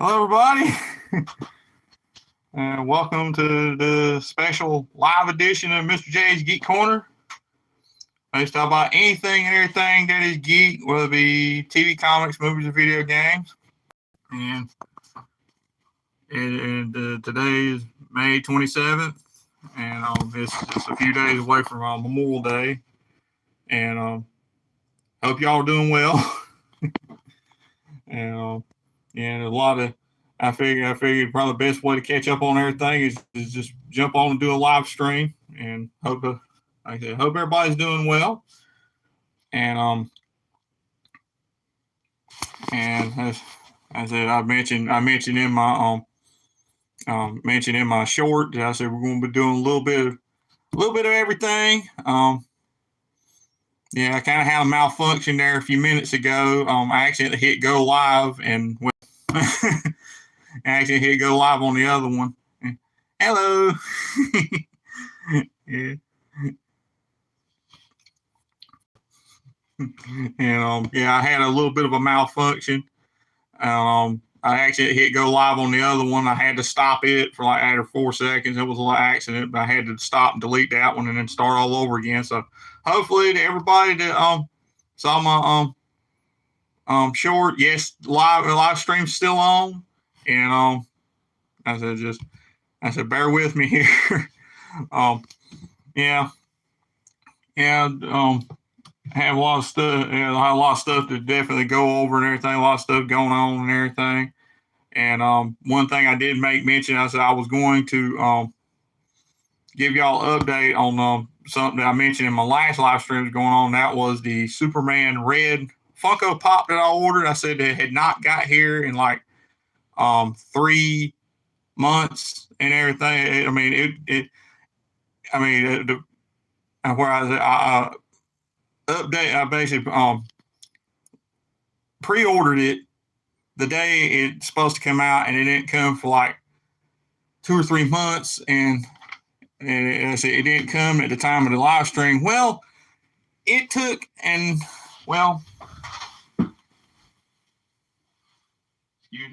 Hello, everybody, and welcome to the special live edition of Mr. J's Geek Corner. I just talk about anything and everything that is geek, whether it be TV, comics, movies, or video games. And, today is May 27th, and it's just a few days away from Memorial Day. And hope y'all are doing well. and a lot of I figured probably the best way to catch up on everything is just jump on and do a live stream, and hope everybody's doing well. And as I mentioned in my short, I said we're going to be doing a little bit of everything. Yeah, I kind of had a malfunction there a few minutes ago. I accidentally hit go live and actually hit go live on the other one. Hello. Yeah. And I had a little bit of a malfunction. I actually hit go live on the other one. I had to stop it for like after 4 seconds. It was a little accident, but I had to stop and delete that one and then start all over again. So hopefully to everybody that saw my short, yes, live stream's still on. And I said bear with me here. Yeah. I have a lot of stuff. I have a lot of stuff to definitely go over and everything. A lot of stuff going on and everything. And one thing I did make mention, I said I was going to give y'all an update on something that I mentioned in my last live stream going on. That was the Superman red Funko Pop that I ordered. I said it had not got here in like 3 months and everything. Where I update, I basically pre-ordered it the day it's supposed to come out, and it didn't come for like 2 or 3 months, and it didn't come at the time of the live stream. Well, it took, excuse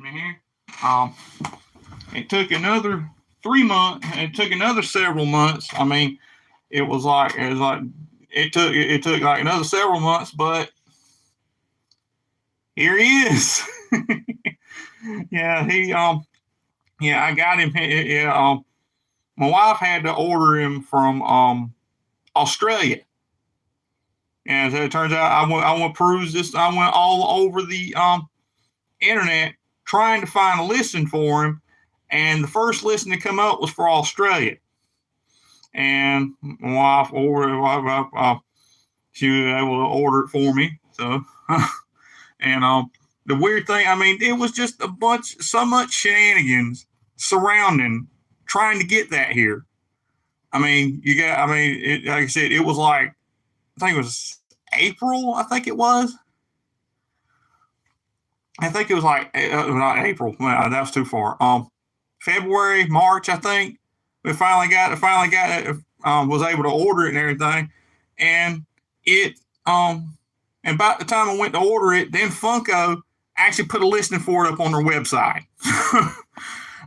me here. It took another 3 months. It took another several months. I mean, it took like another several months, but here he is. I got him. My wife had to order him from Australia. And as it turns out, I went peruse this. I went all over the internet trying to find a listing for him, and the first listing to come up was for Australia. And my wife she was able to order it for me. So, and the weird thing, it was just so much shenanigans surrounding trying to get that here. Like I said, it was like, I think it was April. I think it was like not April. Well, that was too far. February, March, I think we finally got it. Was able to order it and everything, and it and about the time I went to order it, then Funko actually put a listing for it up on their website.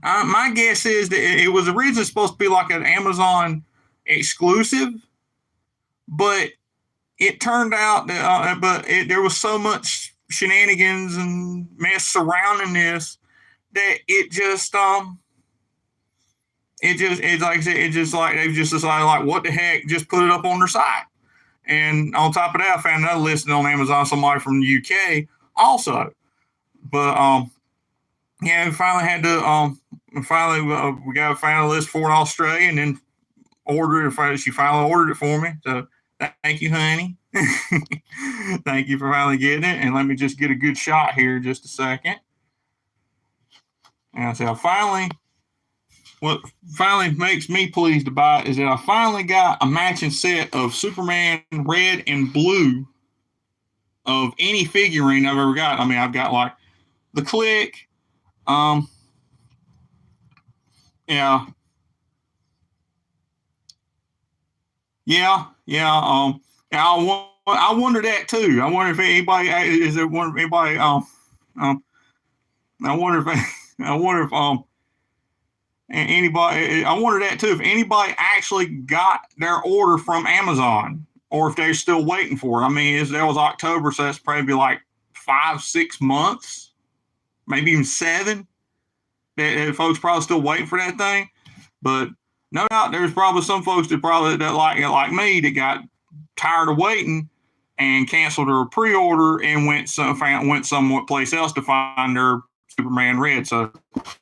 My guess is that it was originally supposed to be like an Amazon exclusive, but it turned out that there was so much shenanigans and mess surrounding this that it just it's like I said, it just like they just decided like what the heck, just put it up on their site. And on top of that, I found another listing on Amazon, somebody from the UK also. But we finally had to we got a final list for Australia, and then she finally ordered it for me. So thank you, honey. Thank you for finally getting it. And let me just get a good shot here just a second. And I said, what finally makes me pleased about it is that I finally got a matching set of Superman red and blue of any figurine I've ever got. I've got like the Click, I wonder that too. I wonder if anybody is there. Anybody? I wonder if I wonder if anybody. I wonder that too. If anybody actually got their order from Amazon, or if they're still waiting for it. I mean, that was October, so that's probably like 5-6 months, maybe even 7. That folks probably still waiting for that thing. But no doubt, there's probably some folks that like me that got tired of waiting and canceled their pre-order and went somewhat place else to find their Superman Red. So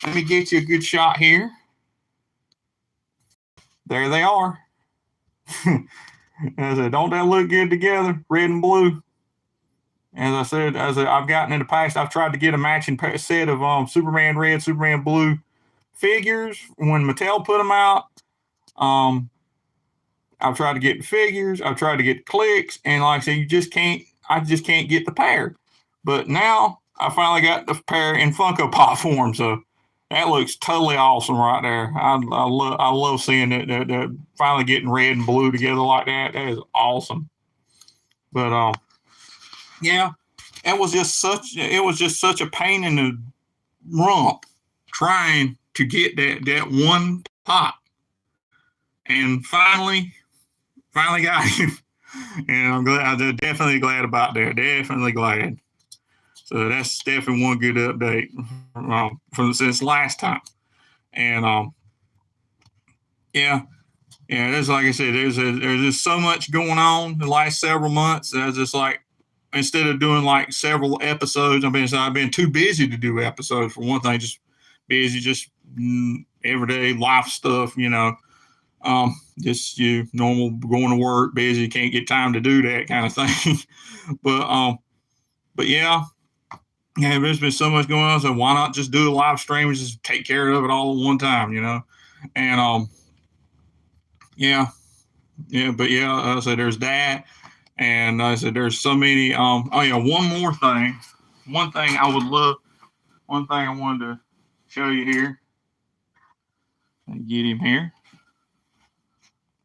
let me get you a good shot here. There they are. I said, don't that look good together, red and blue? As I said, I've gotten in the past, I've tried to get a matching set of Superman Red, Superman Blue figures when Mattel put them out. I've tried to get the figures, I've tried to get clicks, and like I said, I just can't get the pair. But now I finally got the pair in Funko Pop form, so that looks totally awesome right there. I love seeing that finally getting red and blue together like that. That is awesome. But yeah, it was just such a pain in the rump trying to get that one pop, and finally got him. And I'm definitely glad about that. Definitely glad. So that's definitely one good update from since last time. And yeah, there's like I said, there's just so much going on the last several months. I was just like, instead of doing like several episodes, I've been too busy to do episodes. For one thing, just busy, just everyday life stuff, just normal going to work, busy, can't get time to do that kind of thing. but yeah, there's been so much going on. So why not just do a live stream and just take care of it all at one time, And but I said there's that, and I said there's so many. One more thing. One thing I wanted to show you here. Get him here.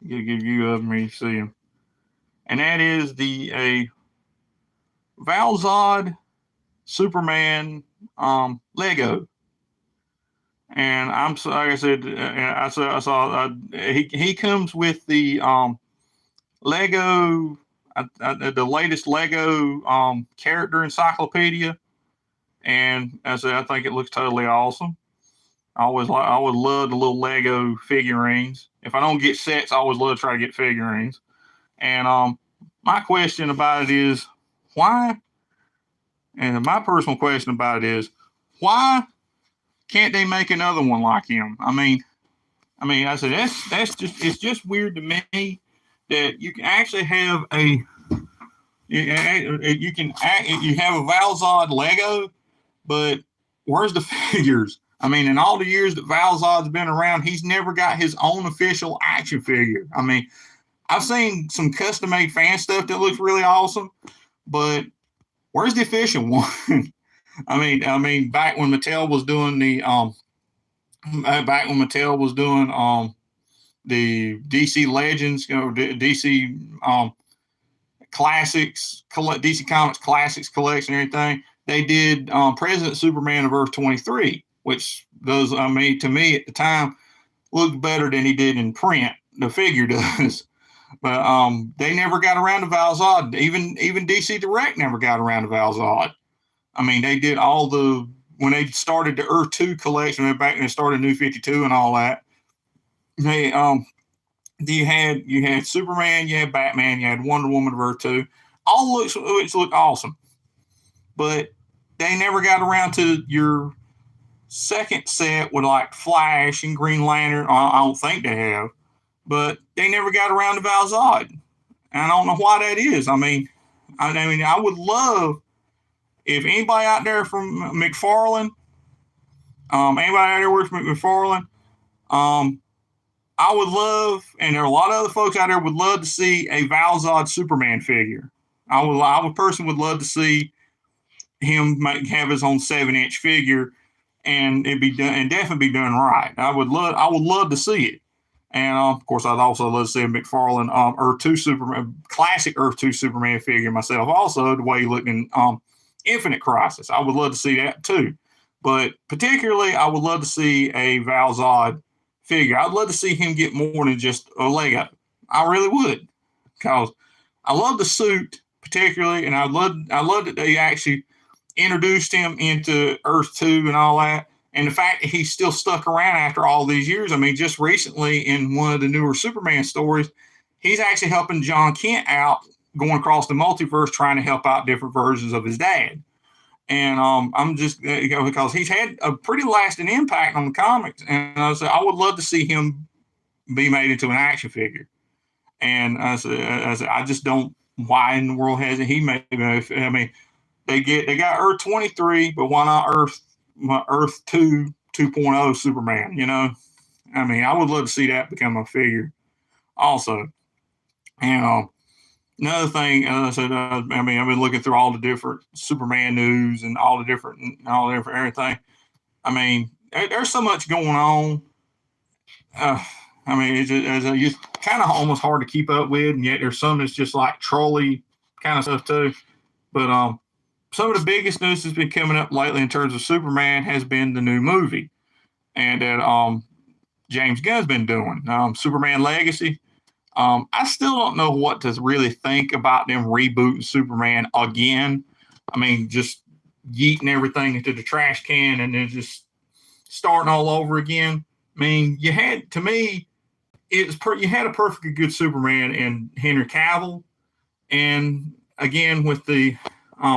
Get a good view of him where you see him. And that is the Valzad Superman Lego. And like I said, I saw he comes with the Lego, the latest Lego character encyclopedia, and I think it looks totally awesome. I would love the little Lego figurines. If I don't get sets, I always love to try to get figurines. And my question about it is why? And my personal question about it is why can't they make another one like him? I mean, I said it's just weird to me that you can actually have you have a Valzad Lego, but where's the figures? I mean, in all the years that Valzad's been around, he's never got his own official action figure. I mean, I've seen some custom-made fan stuff that looks really awesome, but where's the official one? I mean, back when Mattel was doing the DC Legends, DC Classics, DC Comics Classics collection, and everything, they did President Superman of Earth 23, which does, to me at the time, looked better than he did in print. The figure does. But they never got around to Valzad. Even DC Direct never got around to Valzad. I mean, they did when they started the Earth 2 collection, back when they started New 52 and all that, they you had Superman, you had Batman, you had Wonder Woman of Earth 2. All looked awesome. But they never got around to your second set with like Flash and Green Lantern. I don't think they have. But they never got around to Valzad. And I don't know why that is. I would love if anybody out there from McFarlane, anybody out there works with McFarlane, I would love, and there are a lot of other folks out there would love to see a Valzad Superman figure. I personally would love to see him have his own 7-inch figure, and it'd be done, and definitely be done right. I would love to see it. And of course, I'd also love to see a McFarlane Earth 2 Superman, classic Earth 2 Superman figure myself. Also, the way he looked in Infinite Crisis, I would love to see that too. But particularly, I would love to see a Val Zod figure. I'd love to see him get more than just a Lego. I really would, because I love the suit particularly, and I love that they actually introduced him into Earth 2 and all that. And the fact that he's still stuck around after all these years. I mean, just recently in one of the newer Superman stories, he's actually helping John Kent out going across the multiverse, trying to help out different versions of his dad. And I'm just because he's had a pretty lasting impact on the comics, and I would love to see him be made into an action figure. And I just don't. Why in the world hasn't he made? I mean, they got Earth 23, but why not Earth 2.0 Superman? You know, I mean, I would love to see that become a figure, also. And another thing, I mean, I've been looking through all the different Superman news and all the different everything. I mean, there's so much going on. I mean, it's kind of almost hard to keep up with, and yet there's some that's just like trolly kind of stuff too. But some of the biggest news that's been coming up lately in terms of Superman has been the new movie, and that James Gunn's been doing Superman Legacy. I still don't know what to really think about them rebooting Superman again. I mean, just yeeting everything into the trash can and then just starting all over again. I mean, you had a perfectly good Superman in Henry Cavill, and again with the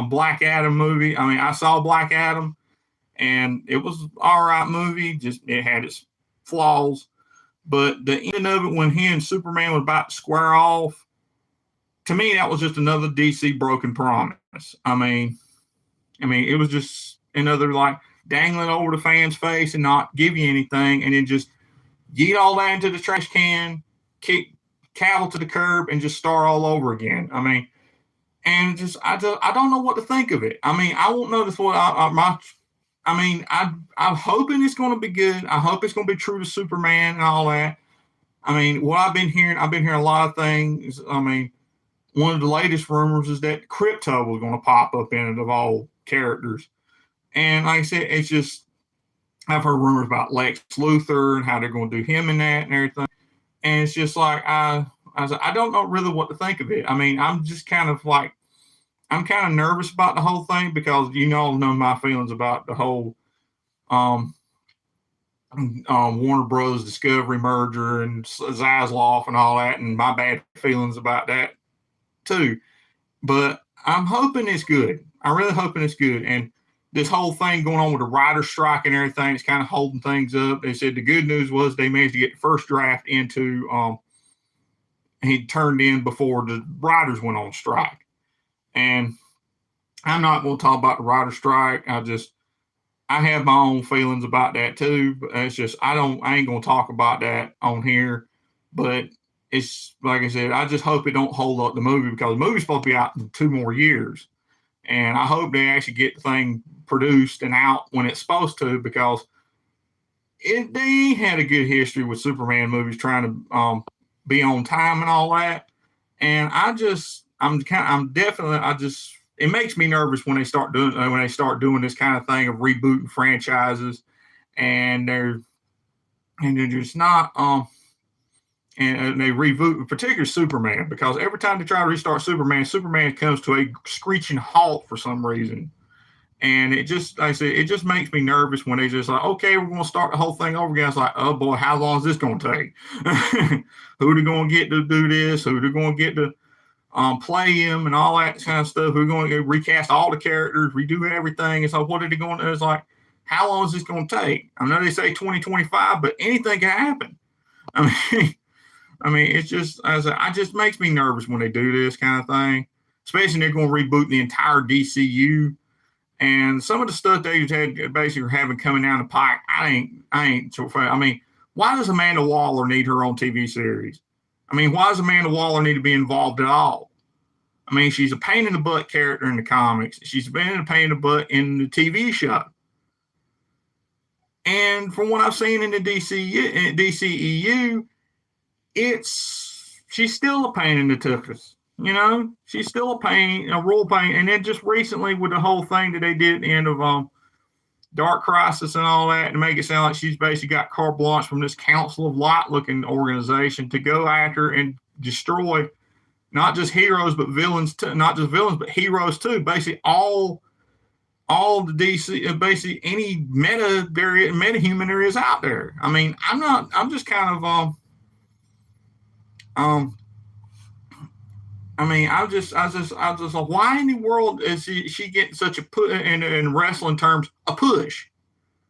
Black Adam movie. I mean, I saw Black Adam, and it was an all right movie. Just it had its flaws, but the end of it when he and Superman was about to square off, to me that was just another DC broken promise. I mean, it was just another like dangling over the fan's face and not give you anything, and then just yeet all that into the trash can, kick Cavill to the curb, and just start all over again. I mean, and I don't know what to think of it. I mean, I won't know this what I'm hoping it's going to be good. I hope it's going to be true to Superman and all that. I mean, what I've been hearing a lot of things. I mean, one of the latest rumors is that Crypto was going to pop up in it of all characters. And like I said, it's just, I've heard rumors about Lex Luthor and how they're going to do him in that and everything. And it's just like, I don't know really what to think of it. I mean, I'm kind of nervous about the whole thing because know my feelings about the whole Warner Bros. Discovery merger and Zaslav and all that, and my bad feelings about that too. But I'm hoping it's good. I'm really hoping it's good. And this whole thing going on with the writer's strike and everything is kind of holding things up. They said the good news was they managed to get the first draft into he turned in before the writers went on strike. And I'm not going to talk about the writer's strike. I have my own feelings about that too. But it's just I ain't going to talk about that on here. But it's like I said, I just hope it don't hold up the movie because the movie's supposed to be out in 2 more years. And I hope they actually get the thing produced and out when it's supposed to, because they had a good history with Superman movies trying to be on time and all that. And it makes me nervous when they start doing this kind of thing of rebooting franchises, and they're just not and they reboot, particularly Superman, because every time they try to restart Superman comes to a screeching halt for some reason. And it just, like I said, it just makes me nervous when they just like, okay, we're going to start the whole thing over again. It's like, oh boy, how long is this going to take? Who are they going to get to do this? Who are they going to get to play him and all that kind of stuff? Who are going to recast all the characters, redo everything? And so what are they going to do? It's like, how long is this going to take? I know they say 2025, but anything can happen. I mean, it's just, it just makes me nervous when they do this kind of thing, especially when they're going to reboot the entire DCU. And some of the stuff they had basically having coming down the pike, I ain't so far. I mean, why does Amanda Waller need her own TV series? I mean, why does Amanda Waller need to be involved at all? I mean, she's a pain in the butt character in the comics. She's been a pain in the butt in the TV show. And from what I've seen in the DCEU, she's still a pain in the tuchus. She's still a real pain. And then just recently with the whole thing that they did at the end of Dark Crisis and all that to make it sound like she's basically got carte blanche from this Council of Light looking organization to go after and destroy not just heroes but villains too, not just villains but heroes too. Basically all the DC, basically any meta human there is out there. I mean, I'm just kind of I mean, I just like, why in the world is she getting such a push in wrestling terms, a push?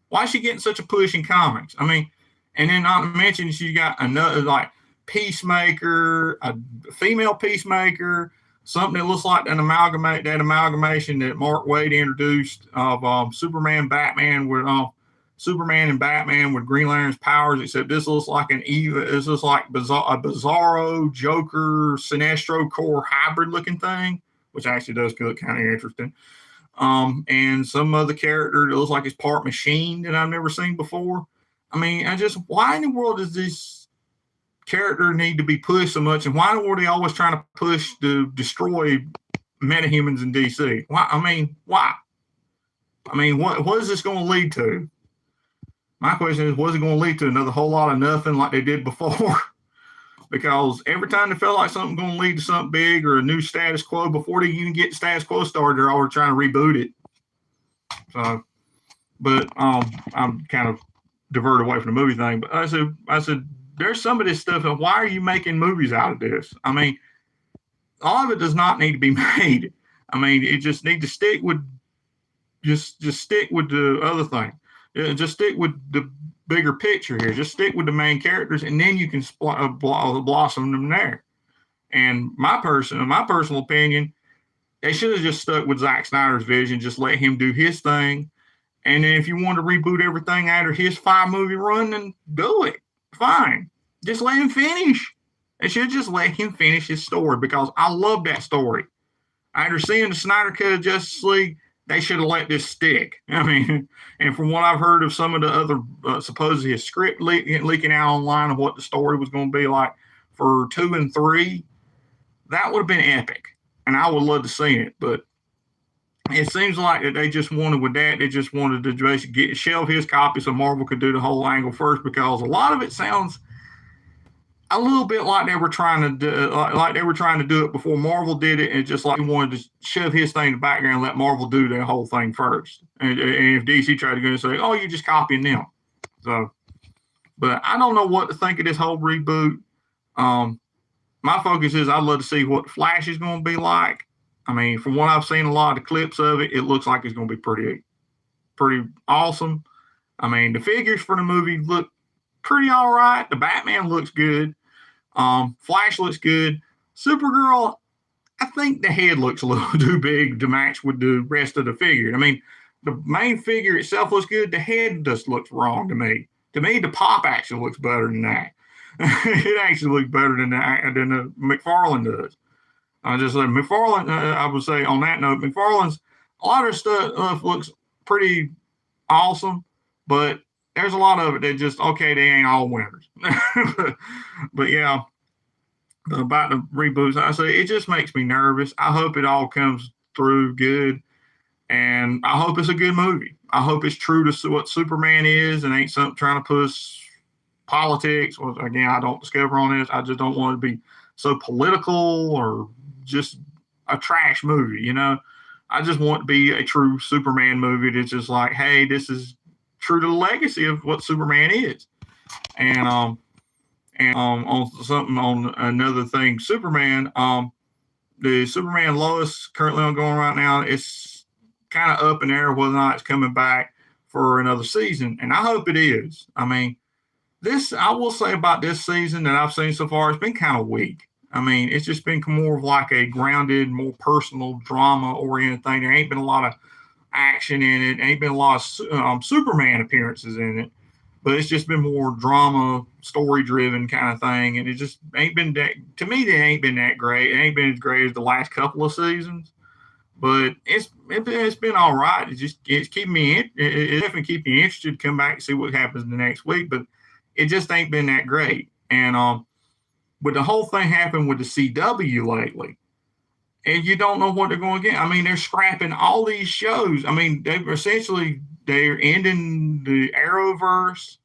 Why is she getting such a push in comics? I mean, and then not to mention she got another like Peacemaker, a female Peacemaker, something that looks like that amalgamation that Mark Waid introduced of Superman, Batman with Superman and Batman with Green Lantern's powers, except this looks like this looks like a Bizarro, Joker, Sinestro Corps hybrid looking thing, which actually does look kind of interesting. And some other character that looks like it's part machine that I've never seen before. I mean, why in the world does this character need to be pushed so much? And why were they always trying to push to destroy metahumans in DC? Why? I mean, why? I mean, what is this going to lead to? My question is, was it going to lead to another whole lot of nothing like they did before? Because every time they felt like something going to lead to something big or a new status quo, before they even get status quo started, they're already trying to reboot it. So, but I'm kind of diverted away from the movie thing. But I said, there's some of this stuff. And why are you making movies out of this? I mean, all of it does not need to be made. I mean, it just need to stick with just stick with the other thing. Just stick with the bigger picture here. Just stick with the main characters, and then you can blossom them there. And my personal opinion, they should have just stuck with Zack Snyder's vision. Just let him do his thing. And then if you want to reboot everything after his 5-movie run, then do it. Fine. Just let him finish. They should just let him finish his story, because I love that story. After seeing the Snyder Cut of Justice League, they should have let this stick. I mean, and from what I've heard of some of the other, supposedly his script leaking out online of what the story was going to be like for 2 and 3, that would have been epic. And I would love to see it. But it seems like that they just wanted with that, they just wanted to basically shelve his copy so Marvel could do the whole angle first, because a lot of it sounds a little bit like they were trying to do it before Marvel did it, and just like he wanted to shove his thing in the background and let Marvel do their whole thing first. And if DC tried to go and say, "Oh, you're just copying them," so. But I don't know what to think of this whole reboot. My focus is I'd love to see what Flash is going to be like. I mean, from what I've seen, a lot of the clips of it, it looks like it's going to be pretty awesome. I mean, the figures for the movie look pretty all right. The Batman looks good. Flash looks good. Supergirl, I think the head looks a little too big to match with the rest of the figure. I mean, the main figure itself looks good. The head just looks wrong to me. To me, the pop actually looks better than that. It actually looks better than the McFarlane does. I just said McFarlane. I would say on that note, McFarlane's a lot of stuff looks pretty awesome, but there's a lot of it that just, okay, they ain't all winners. but yeah, about the reboots, I say it just makes me nervous. I hope it all comes through good, and I hope it's a good movie. I hope it's true to what Superman is and ain't something trying to push politics. Well, again, I don't discover on this. I just don't want it to be so political or just a trash movie, you know? I just want to be a true Superman movie that's just like, hey, this is true to the legacy of what Superman is. And on another thing, Superman, the Superman Lois currently ongoing right now, it's kind of up in the air whether or not it's coming back for another season, and I hope it is. I mean, I will say about this season that I've seen so far, it's been kind of weak. I mean, it's just been more of like a grounded, more personal, drama-oriented thing. There ain't been a lot of action in it. Ain't been a lot of Superman appearances in it, but it's just been more drama, story-driven kind of thing. And it just ain't been that, to me, it ain't been that great. It ain't been as great as the last couple of seasons, but it's been all right. It's keeping me, it definitely keep you interested to come back and see what happens the next week, but it just ain't been that great. And with the whole thing happened with the CW lately, and you don't know what they're going to get. I mean, they're scrapping all these shows. I mean, they've essentially they're ending the Arrowverse.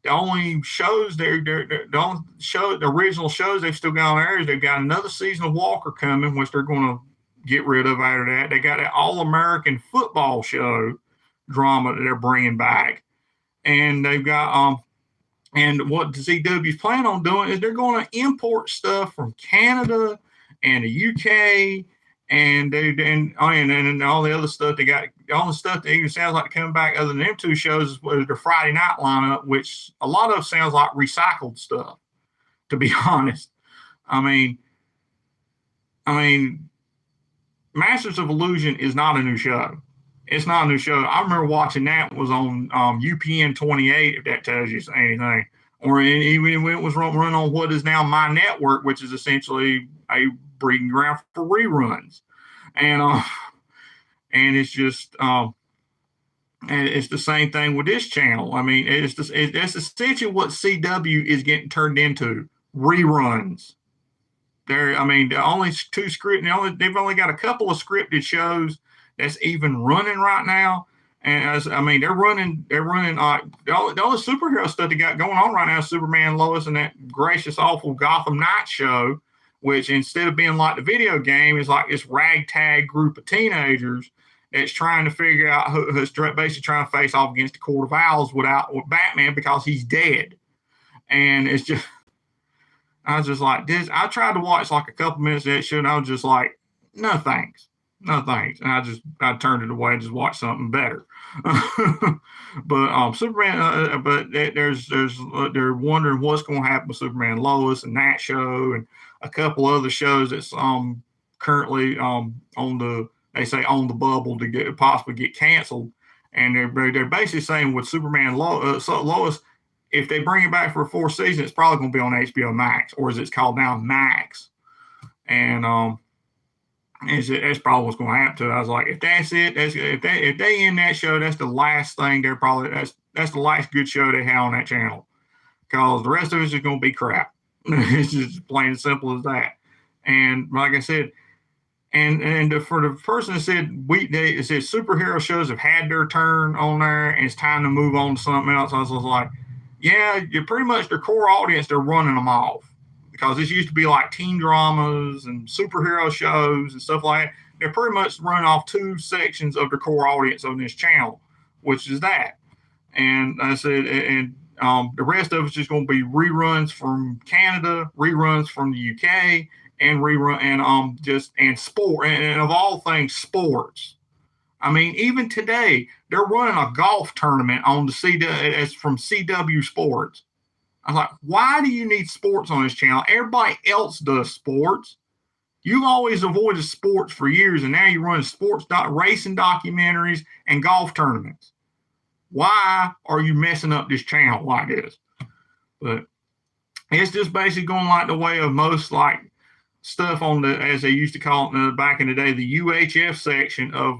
The only shows the only show the original shows they've still got on air is they've got another season of Walker coming, which they're going to get rid of after that. They got an All-American football show drama that they're bringing back, and they've got and what the CW's plan on doing is they're going to import stuff from Canada and the UK and and all the other stuff they got. All the stuff that even sounds like coming back other than them two shows is their Friday night lineup, which a lot of sounds like recycled stuff, to be honest. I mean, Masters of Illusion is not a new show. It's not a new show. I remember watching that was on UPN 28, if that tells you anything. Or even when it was run on what is now My Network, which is essentially a breeding ground for reruns. And it's just and it's the same thing with this channel. I mean, that's essentially what CW is getting turned into, reruns. The only two they've only got a couple of scripted shows that's even running right now. And they're running the only superhero stuff they got going on right now is Superman, Lois, and that gracious, awful Gotham Knights show, which instead of being like the video game is like this ragtag group of teenagers that's trying to figure out who's basically trying to face off against the Court of Owls with Batman because he's dead. And it's just, I was just like this. I tried to watch like a couple minutes of that show, and I was just like, no thanks. No thanks. And I turned it away and just watched something better. But Superman, but they're wondering what's going to happen with Superman and Lois and that show and a couple other shows that's currently on the bubble to possibly get canceled. And they're basically saying with Superman Lois, if they bring it back for a fourth season, it's probably going to be on HBO Max, or as it's called now, Max. And that's probably what's going to happen to it. I was like, if that's it, if they end that show, that's the last thing that's the last good show they have on that channel, because the rest of it's just going to be crap. It's just plain and simple as that. And like I said, and for the person that said it said superhero shows have had their turn on there and it's time to move on to something else, I was like, yeah, you're pretty much their core audience. They're running them off. Because this used to be like teen dramas and superhero shows and stuff like that. They're pretty much running off two sections of their core audience on this channel, which is that. And I said, the rest of it's just going to be reruns from Canada, reruns from the UK, and sport, and of all things, sports. I mean, even today they're running a golf tournament on the it's from CW Sports. I was like, why do you need sports on this channel? Everybody else does sports. You've always avoided sports for years, and now you're running racing documentaries and golf tournaments. Why are you messing up this channel like this? But it's just basically going like the way of most like stuff on the, as they used to call it back in the day, the UHF section of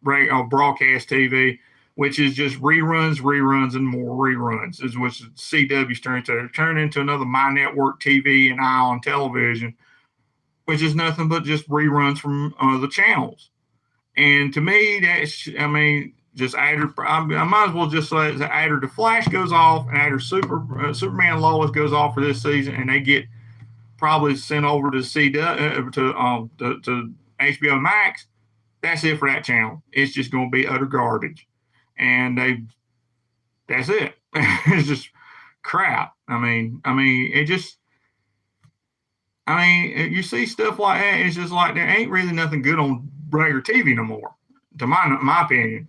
broadcast TV, which is just reruns, and more reruns, is what CW's turned into another My Network TV and Ion Television, which is nothing but just reruns from the channels. And to me, just after, I might as well just say that after the Flash goes off and after Superman Lois goes off for this season, and they get probably sent over to to HBO Max, that's it for that channel. It's just going to be utter garbage. And that's it. It's just crap. You see stuff like that. It's just like there ain't really nothing good on regular TV no more, to my opinion.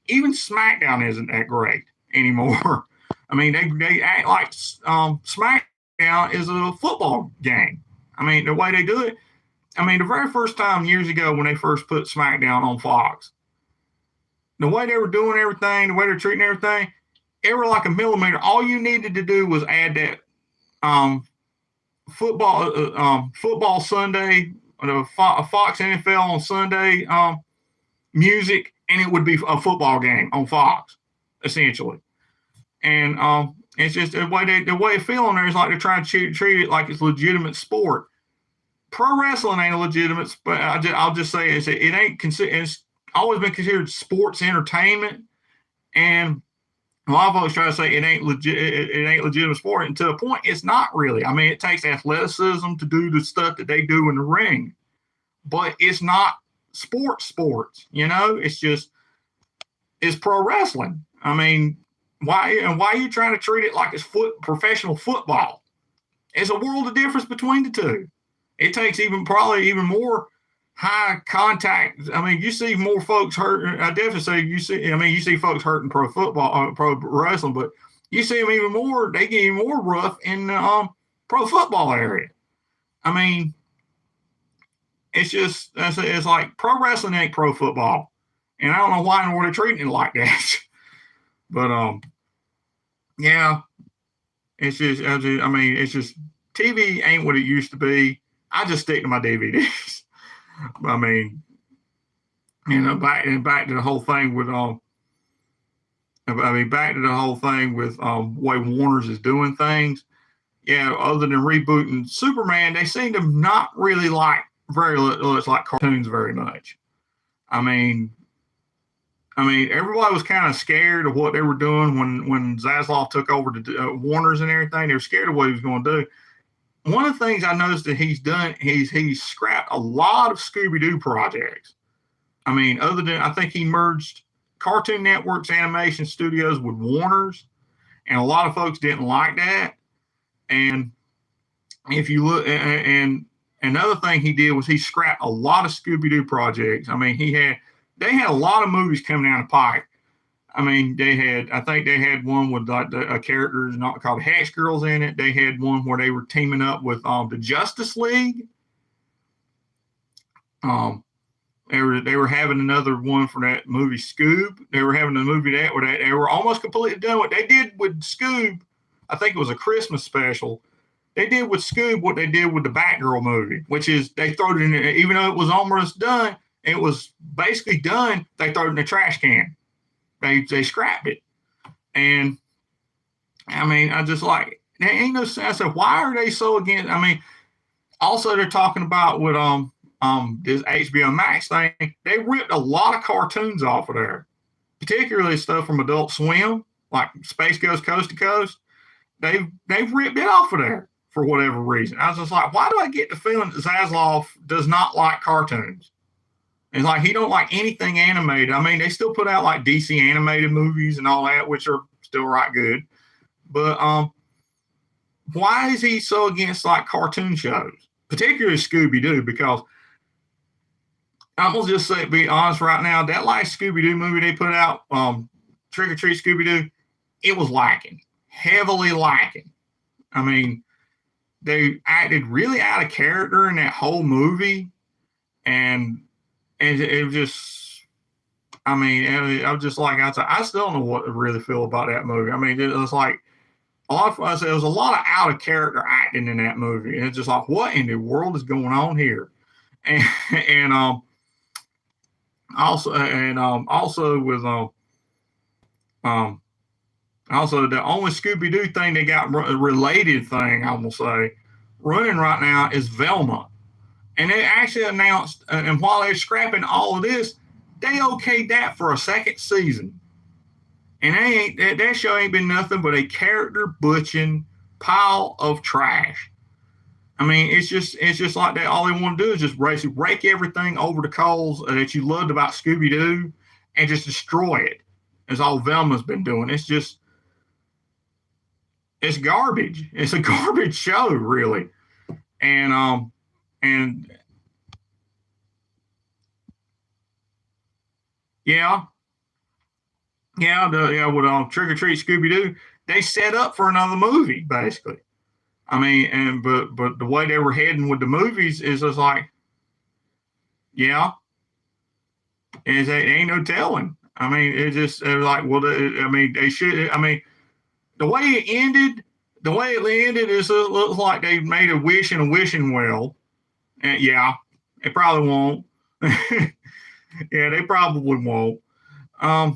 Even SmackDown isn't that great anymore. They act like SmackDown is a football game. The way they do it. The very first time years ago when they first put SmackDown on Fox, the way they were doing everything, the way they're treating everything, every like a millimeter. All you needed to do was add that football Sunday, Fox NFL on Sunday music, and it would be a football game on Fox, essentially. And it's just the way they feel on there is like they're trying to treat it like it's legitimate sport. Pro wrestling ain't a legitimate, but I'll just say it ain't considered. It's always been considered sports entertainment, And a lot of folks try to say it ain't legit, it ain't legitimate sport, and to a point, it's not really. I mean, it takes athleticism to do the stuff that they do in the ring, but it's not sports. It's pro wrestling. I mean, why are you trying to treat it like it's professional football? There's a world of difference between the two. It takes probably even more high contact. I mean, you see more folks hurt. I definitely say you see folks hurting pro football, pro wrestling, but you see them even more. They get even more rough in the pro football area. I mean, it's like pro wrestling ain't pro football, and I don't know why in the world they're treating it like that. But yeah, it's just TV ain't what it used to be. I just stick to my DVDs. I mean, back to the whole thing with way Warner's is doing things. Yeah, other than rebooting Superman, they seem to not really like cartoons very much. I mean, everybody was kind of scared of what they were doing when Zaslav took over the Warner's and everything. They were scared of what he was going to do. One of the things I noticed that he's done, he's scrapped a lot of Scooby-Doo projects. I mean, I think he merged Cartoon Network's animation studios with Warner's, and a lot of folks didn't like that. And if you look, and another thing he did was he scrapped a lot of Scooby-Doo projects. I mean, they had a lot of movies coming down the pipe. I mean, I think they had one with like a character not called Hatch Girls in it. They had one where they were teaming up with the Justice League. They were having another one for that movie Scoob. They were having a movie where they were almost completely done what they did with Scoob. I think it was a Christmas special. They did with Scoob what they did with the Batgirl movie, which is they throw it in, even though it was almost done, it was basically done. They throw it in the trash can. They scrapped it. And I mean, I just like, there ain't no sense. I said, why are they so against? I mean, also they're talking about with this HBO Max thing, they ripped a lot of cartoons off of there, particularly stuff from Adult Swim, like Space Ghost Coast to Coast. They've ripped it off of there for whatever reason. I was just like, why do I get the feeling that Zaslav does not like cartoons? It's like he don't like anything animated. I mean, they still put out like DC animated movies and all that, which are still right good. But why is he so against like cartoon shows, particularly Scooby-Doo? Because I'm gonna just be honest right now, that last Scooby-Doo movie they put out, Trick or Treat Scooby-Doo, it was lacking, heavily lacking. I mean, they acted really out of character in that whole movie, and it just, I mean, I'm just like, I still don't know what to really feel about that movie. I mean, it was like there was a lot of out of character acting in that movie, and it's just like, what in the world is going on here? And also with also the only Scooby-Doo thing they got related thing I'm gonna say running right now is Velma. And they actually announced, and while they're scrapping all of this, they okayed that for a second season. And that show ain't been nothing but a character butching pile of trash. I mean, it's just like that. All they want to do is just rake everything over the coals that you loved about Scooby-Doo and just destroy it. That's all Velma's been doing. It's garbage. It's a garbage show, really. And yeah, with Trick or Treat Scooby-Doo, they set up for another movie, basically. I mean, but the way they were heading with the movies is just like, yeah, it ain't no telling. I mean, it was like, well, I mean, they should. I mean, the way it ended is it looks like they made a wish in a wishing well. And yeah, it probably won't. Yeah, they probably won't. I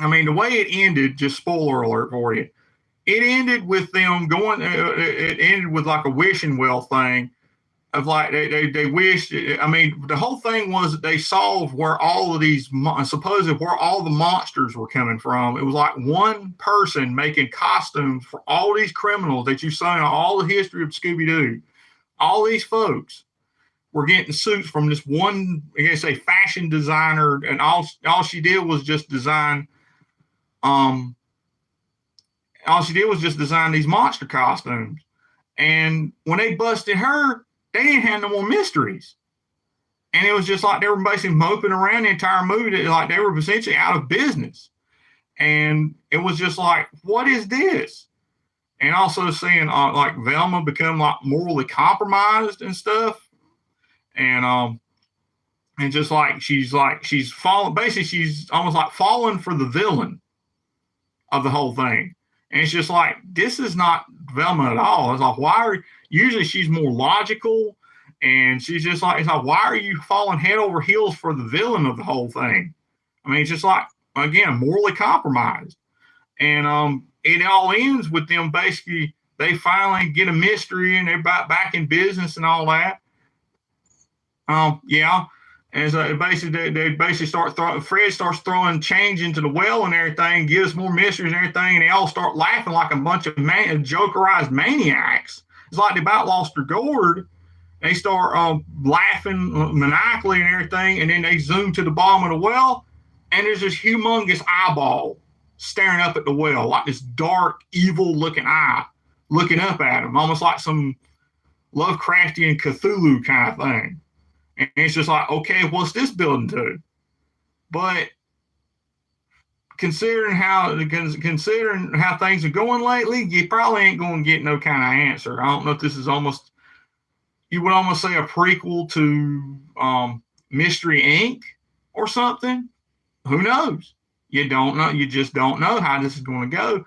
mean, the way it ended, just spoiler alert for you, it ended with them going, it ended with like a wishing well thing. of like they wished. I mean, the whole thing was that they solved where all of these supposedly where all the monsters were coming from. It was like one person making costumes for all these criminals that you saw in all the history of Scooby Doo. All these folks were getting suits from this one, I guess, a fashion designer, and all she did was just design. All she did was just design these monster costumes. And when they busted her, they didn't have no more mysteries. And it was just like they were basically moping around the entire movie, like they were essentially out of business. And it was just like, what is this? And also seeing like Velma become like morally compromised and stuff. And just like she's fallen, basically she's almost like fallen for the villain of the whole thing. And it's just like, this is not Velma at all. It's like, usually she's more logical, and she's just like, it's like, why are you falling head over heels for the villain of the whole thing? I mean, it's just like, again, morally compromised. And it all ends with them basically, they finally get a mystery and they're back in business and all that. Yeah. And so they basically start Fred starts throwing change into the well and everything, gives more mysteries and everything, and they all start laughing like a bunch of jokerized maniacs. It's like they about lost their gourd. They start laughing maniacally and everything, and then they zoom to the bottom of the well, and there's this humongous eyeball staring up at the well, like this dark, evil-looking eye looking up at them, almost like some Lovecraftian Cthulhu kind of thing. And it's just like, okay, what's this building to? But considering how things are going lately, you probably ain't going to get no kind of answer. I don't know if this is almost, you would almost say a prequel to Mystery Inc. or something. Who knows? You don't know. You just don't know how this is going to go,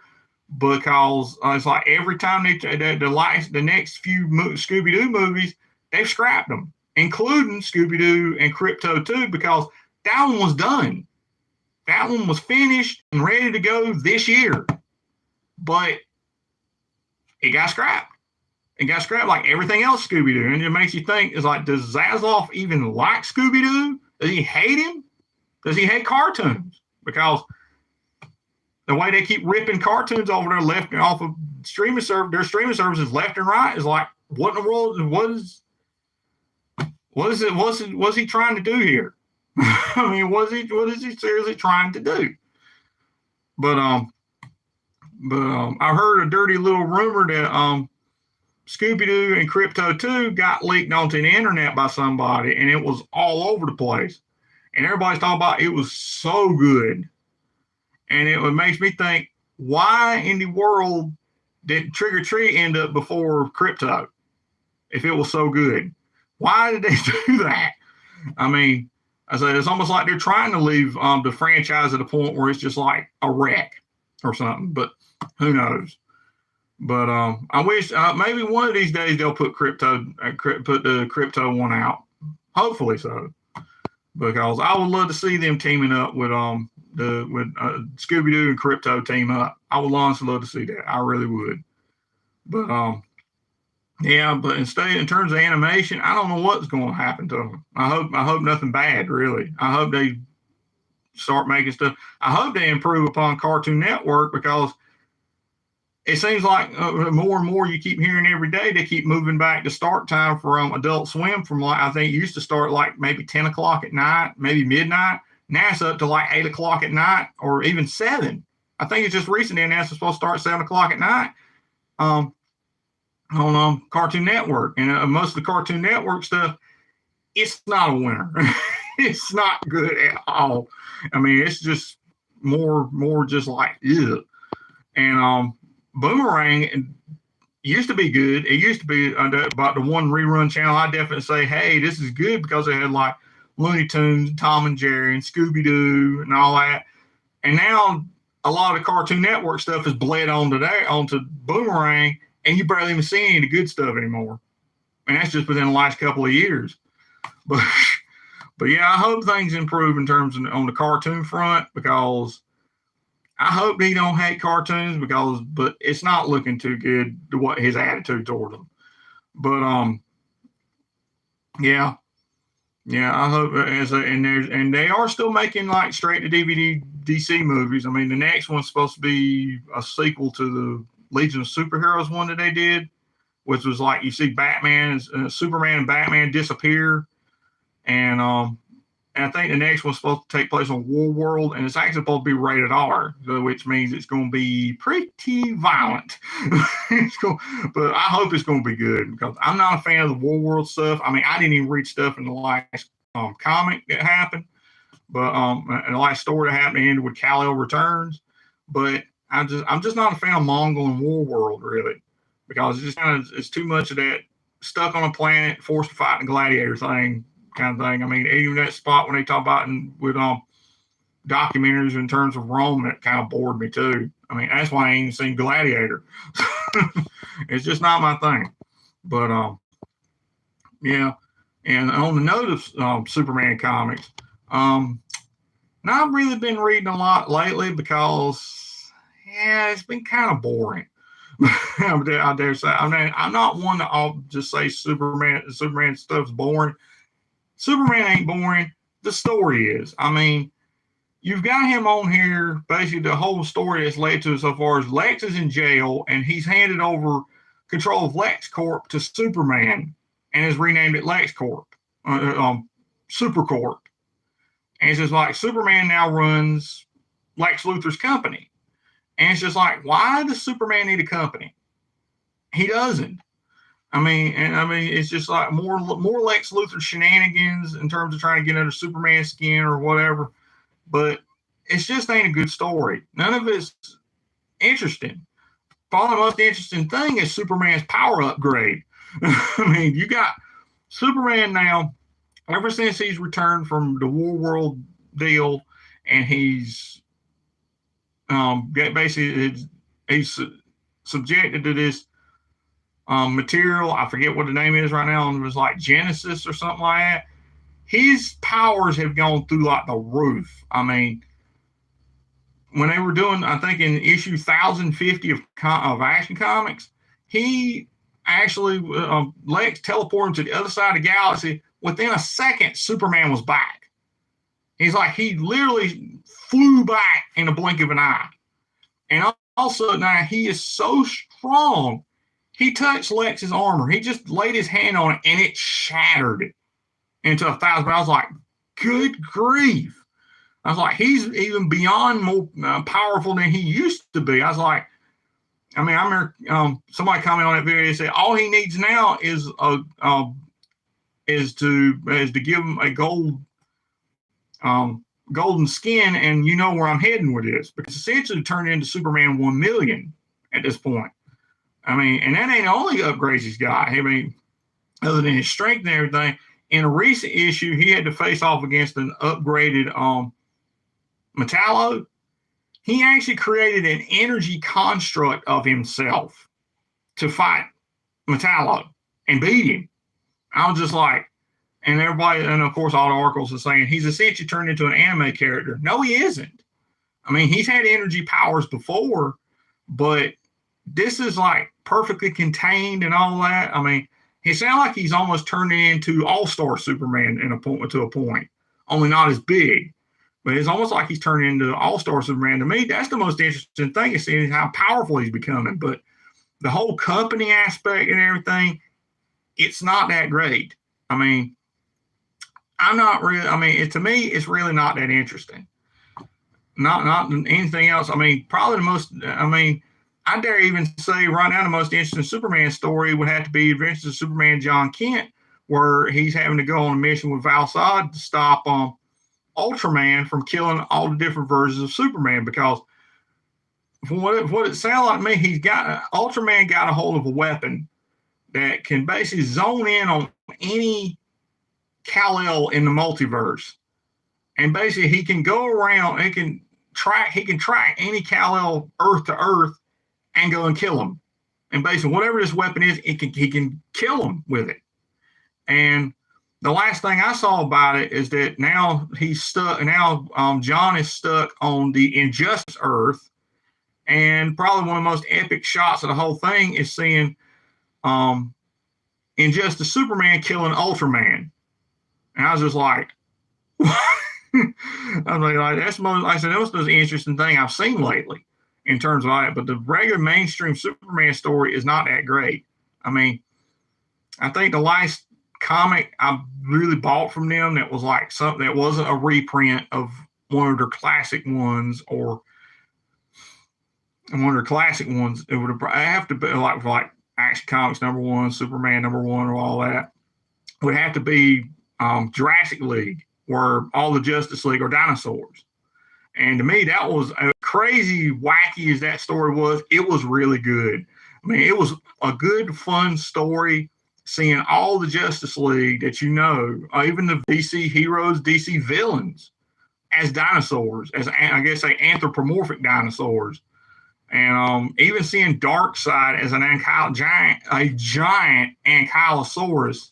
because it's like every time the next few Scooby-Doo movies, they've scrapped them, including Scooby-Doo and Crypto 2, because that one was done. That one was finished and ready to go this year. But it got scrapped. It got scrapped like everything else Scooby-Doo. And it makes you think, is like, does Zaslav even like Scooby-Doo? Does he hate him? Does he hate cartoons? Because the way they keep ripping cartoons over there left and off of their streaming services left and right is like, what in the world? What's he trying to do here? I mean, what is he seriously trying to do? But I heard a dirty little rumor that Scooby-Doo and Crypto 2 got leaked onto the internet by somebody, and it was all over the place. And everybody's talking about it was so good. And it makes me think, why in the world did Trick or Treat end up before Crypto if it was so good? Why did they do that? I mean, I said, it's almost like they're trying to leave the franchise at a point where it's just like a wreck or something, but who knows? But I wish maybe one of these days they'll put the Crypto one out. Hopefully so, because I would love to see them teaming up with Scooby-Doo and Crypto team up. I would honestly love to see that. I really would. But yeah, but instead, in terms of animation, I don't know what's going to happen to them. I hope nothing bad, really. I hope they start making stuff. I hope they improve upon Cartoon Network, because it seems like more and more you keep hearing every day, they keep moving back to start time for Adult Swim from, like, I think it used to start like maybe 10 o'clock at night, maybe midnight. Now it's up to like 8 o'clock at night, or even 7. I think it's just recently announced it's supposed to start 7 o'clock at night. On Cartoon Network, and most of the Cartoon Network stuff, it's not a winner. It's not good at all. I mean, it's just more just like, ew. And Boomerang used to be good. It used to be about the one rerun channel. I definitely say, hey, this is good, because it had like Looney Tunes, Tom and Jerry, and Scooby-Doo, and all that. And now a lot of the Cartoon Network stuff is bled onto Boomerang, and you barely even see any of the good stuff anymore. And that's just within the last couple of years. But yeah, I hope things improve in terms of on the cartoon front, because I hope he don't hate cartoons, but it's not looking too good, what his attitude toward them. But Yeah. Yeah, I hope and they are still making like straight to DVD DC movies. I mean, the next one's supposed to be a sequel to the Legion of Superheroes one that they did, which was like you see Batman, Superman, and Batman disappear, and I think the next one's supposed to take place on War World, and it's actually supposed to be rated R, which means it's going to be pretty violent. But I hope it's going to be good because I'm not a fan of the War World stuff. I mean, I didn't even read stuff in the last comic that happened, but and the last story that happened ended with Kal-El returns. But I'm just not a fan of Mongol and War World really because it's too much of that stuck on a planet, forced to fight in a gladiator thing kind of thing. I mean, even that spot when they talk about with documentaries in terms of Rome, that kind of bored me too. I mean, that's why I ain't seen Gladiator. It's just not my thing. But yeah. And on the note of Superman comics, now I've really been reading a lot lately because it's been kind of boring. I dare say. I mean, I'm not one to all just say Superman stuff's boring. Superman ain't boring. The story is. I mean, you've got him on here. Basically, the whole story that's led to so far is Lex is in jail and he's handed over control of LexCorp to Superman and has renamed it LexCorp, Supercorp. And it's just like Superman now runs Lex Luthor's company. And it's just like, why does Superman need a company? He doesn't. I mean, it's just like more Lex Luthor shenanigans in terms of trying to get under Superman's skin or whatever. But it's just ain't a good story. None of it's interesting. Probably the most interesting thing is Superman's power upgrade. I mean, you got Superman now, ever since he's returned from the War World deal, and he's basically he's subjected to this material. I forget what the name is right now. It was like Genesis or something like that. His powers have gone through like the roof. I mean, when they were doing, I think in issue 1050 of Action Comics, he actually Lex teleported him to the other side of the galaxy. Within a second, Superman was back. He's like, he literally flew back in a blink of an eye. And also now he is so strong. He touched Lex's armor. He just laid his hand on it and it shattered it into 1,000. I was like, good grief. I was like, he's even beyond more powerful than he used to be. I was like, I mean, I remember somebody commented on that video and said, all he needs now is to give him a golden skin, and you know where I'm heading with this, because essentially turned into Superman 1,000,000 at this point. I mean, and that ain't the only upgrades he's got. I mean, other than his strength and everything, in a recent issue, he had to face off against an upgraded Metallo. He actually created an energy construct of himself to fight Metallo and beat him. I was just like, and everybody, and of course, all the articles are saying he's essentially turned into an anime character. No, he isn't. I mean, he's had energy powers before, but this is like perfectly contained and all that. I mean, he sounds like he's almost turned into All-Star Superman to a point, only not as big. But it's almost like he's turned into All-Star Superman. To me, that's the most interesting thing, is seeing how powerful he's becoming. But the whole company aspect and everything, it's not that great. I mean, I'm not really, I mean, to me, it's really not that interesting. Not anything else. I mean, probably the most, I mean, I dare even say right now the most interesting Superman story would have to be Adventures of Superman John Kent, where he's having to go on a mission with Val Zod to stop Ultraman from killing all the different versions of Superman, because from what it sounds like to me, Ultraman got a hold of a weapon that can basically zone in on any Kal-El in the multiverse, and basically he can go around. He can track any Kal-El Earth to Earth and go and kill him. And basically, whatever this weapon is, he can kill him with it. And the last thing I saw about it is that now he's stuck. Now John is stuck on the Injustice Earth, and probably one of the most epic shots of the whole thing is seeing Injustice Superman killing Ultraman. And I was just like, I was like that's most, I said, that was the most interesting thing I've seen lately in terms of it. But the regular mainstream Superman story is not that great. I mean, I think the last comic I really bought from them that was like something that wasn't a reprint of one of their classic ones or one of their classic ones, it would have to be like Action Comics #1, Superman #1, or all that. It would have to be Jurassic League, where all the Justice League are dinosaurs. And to me, that was crazy, wacky as that story was. It was really good. I mean, it was a good, fun story. Seeing all the Justice League that even the DC heroes, DC villains, as dinosaurs, as I guess anthropomorphic dinosaurs, and even seeing Darkseid as a giant ankylosaurus.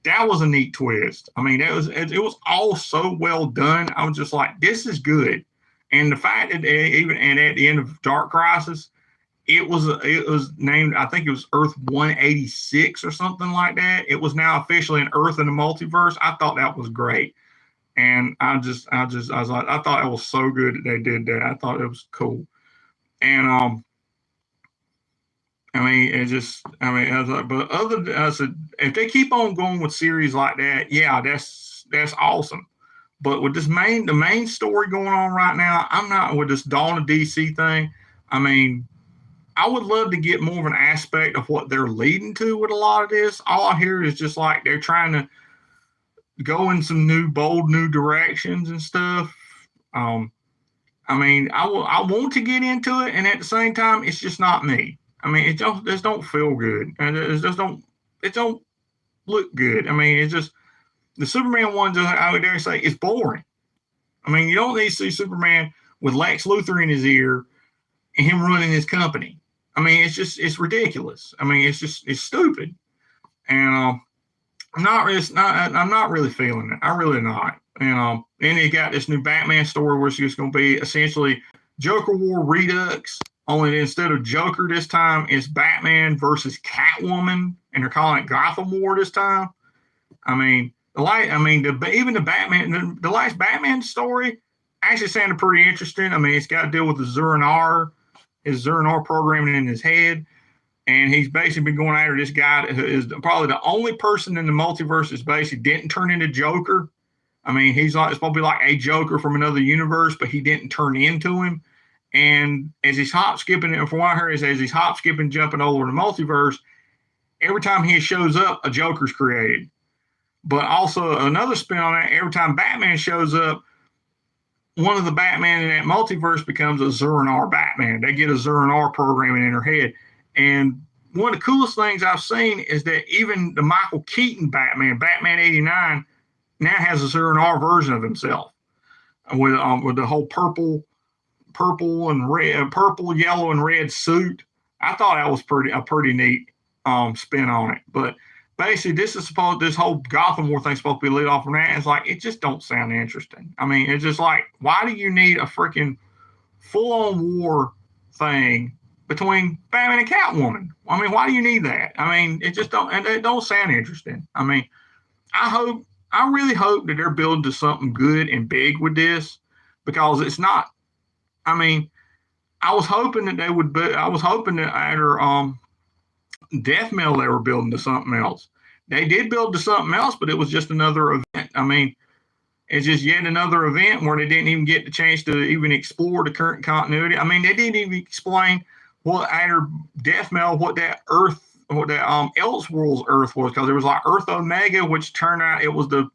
That was a neat twist. I mean, it was all so well done. I was just like, this is good. And the fact that even at the end of Dark Crisis, it was named, I think it was Earth 186 or something like that. It was now officially an Earth in the multiverse. I thought that was great. And I was like, I thought it was so good that they did that. I thought it was cool. And I was like, but I said, if they keep on going with series like that, yeah, that's awesome. But with the main story going on right now, I'm not with this Dawn of DC thing. I mean, I would love to get more of an aspect of what they're leading to with a lot of this. All I hear is just like they're trying to go in some bold new directions and stuff. I mean, I want to get into it, and at the same time, it's just not me. I mean, it just don't feel good, and it don't look good. I mean, it's just the Superman one. I would dare say it's boring. I mean, you don't need to see Superman with Lex Luthor in his ear and him running his company. I mean, it's ridiculous. I mean, it's stupid, and I'm not really feeling it. I'm really not. And then you got this new Batman story where it's going to be essentially Joker War Redux. Only instead of Joker this time, it's Batman versus Catwoman, and they're calling it Gotham War this time. I mean, the last Batman story actually sounded pretty interesting. I mean, it's got to deal with his Zur-En-Arrh programming in his head, and he's basically been going after this guy who is probably the only person in the multiverse that basically didn't turn into Joker. I mean, it's supposed to be like a Joker from another universe, but he didn't turn into him. And as he's skipping, from what I heard, as he's jumping over the multiverse, every time he shows up, a Joker's created. But also another spin on that, every time Batman shows up, one of the Batman in that multiverse becomes a Zur-En-Arrh Batman. They get a Zur-En-Arrh programming in their head. And one of the coolest things I've seen is that even the Michael Keaton Batman 89, now has a Zur-En-Arrh version of himself with the whole purple and red, purple, yellow, and red suit. I thought that was a pretty neat spin on it. But basically, this whole Gotham War thing supposed to be lead off from that. It's like, it just don't sound interesting. I mean, it's just like, why do you need a freaking full-on war thing between Batman and Catwoman? I mean, why do you need that? I mean, it don't sound interesting. I mean, I really hope that they're building to something good and big with this, because it's not. I mean, I was hoping that after Death Metal they were building to something else. They did build to something else, but it was just another event. I mean, it's just yet another event where they didn't even get the chance to even explore the current continuity. I mean, they didn't even explain what after Death Metal, what that Elseworlds Earth was, because there was like Earth Omega, which turned out it was the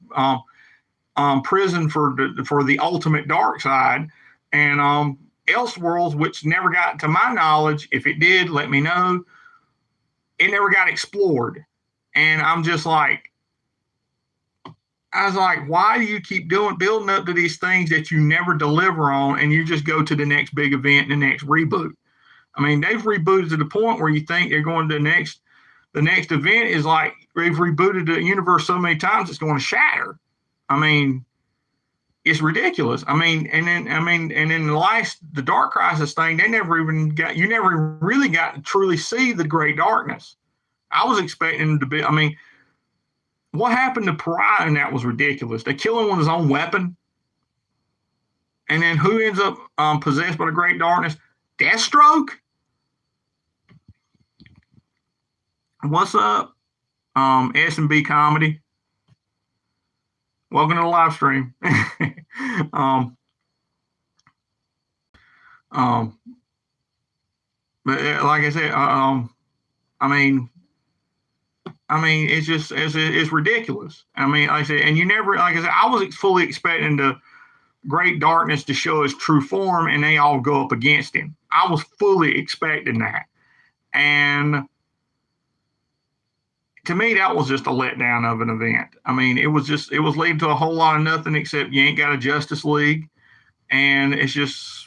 prison for the ultimate dark side, and Elseworlds, which never got, to my knowledge, if it did, let me know, it never got explored. And I was like, why do you keep building up to these things that you never deliver on, and you just go to the next big event, the next reboot? I mean, they've rebooted to the point where you think they're going to the next event is like, they've rebooted the universe so many times it's going to shatter. I mean, it's ridiculous. I mean, and then the Dark Crisis thing, you never really got to truly see the Great Darkness. I was expecting him to be. I mean, what happened to Pariah in that was ridiculous. They kill him with his own weapon. And then who ends up possessed by the Great Darkness? Deathstroke? What's up? S&B Comedy. Welcome to the live stream. But like I said, I mean, it's ridiculous. I mean, like I said, and you never, like I said, I was fully expecting the Great Darkness to show his true form, and they all go up against him. I was fully expecting that, and to me, that was just a letdown of an event. I mean, it was leading to a whole lot of nothing except you ain't got a Justice League, and it was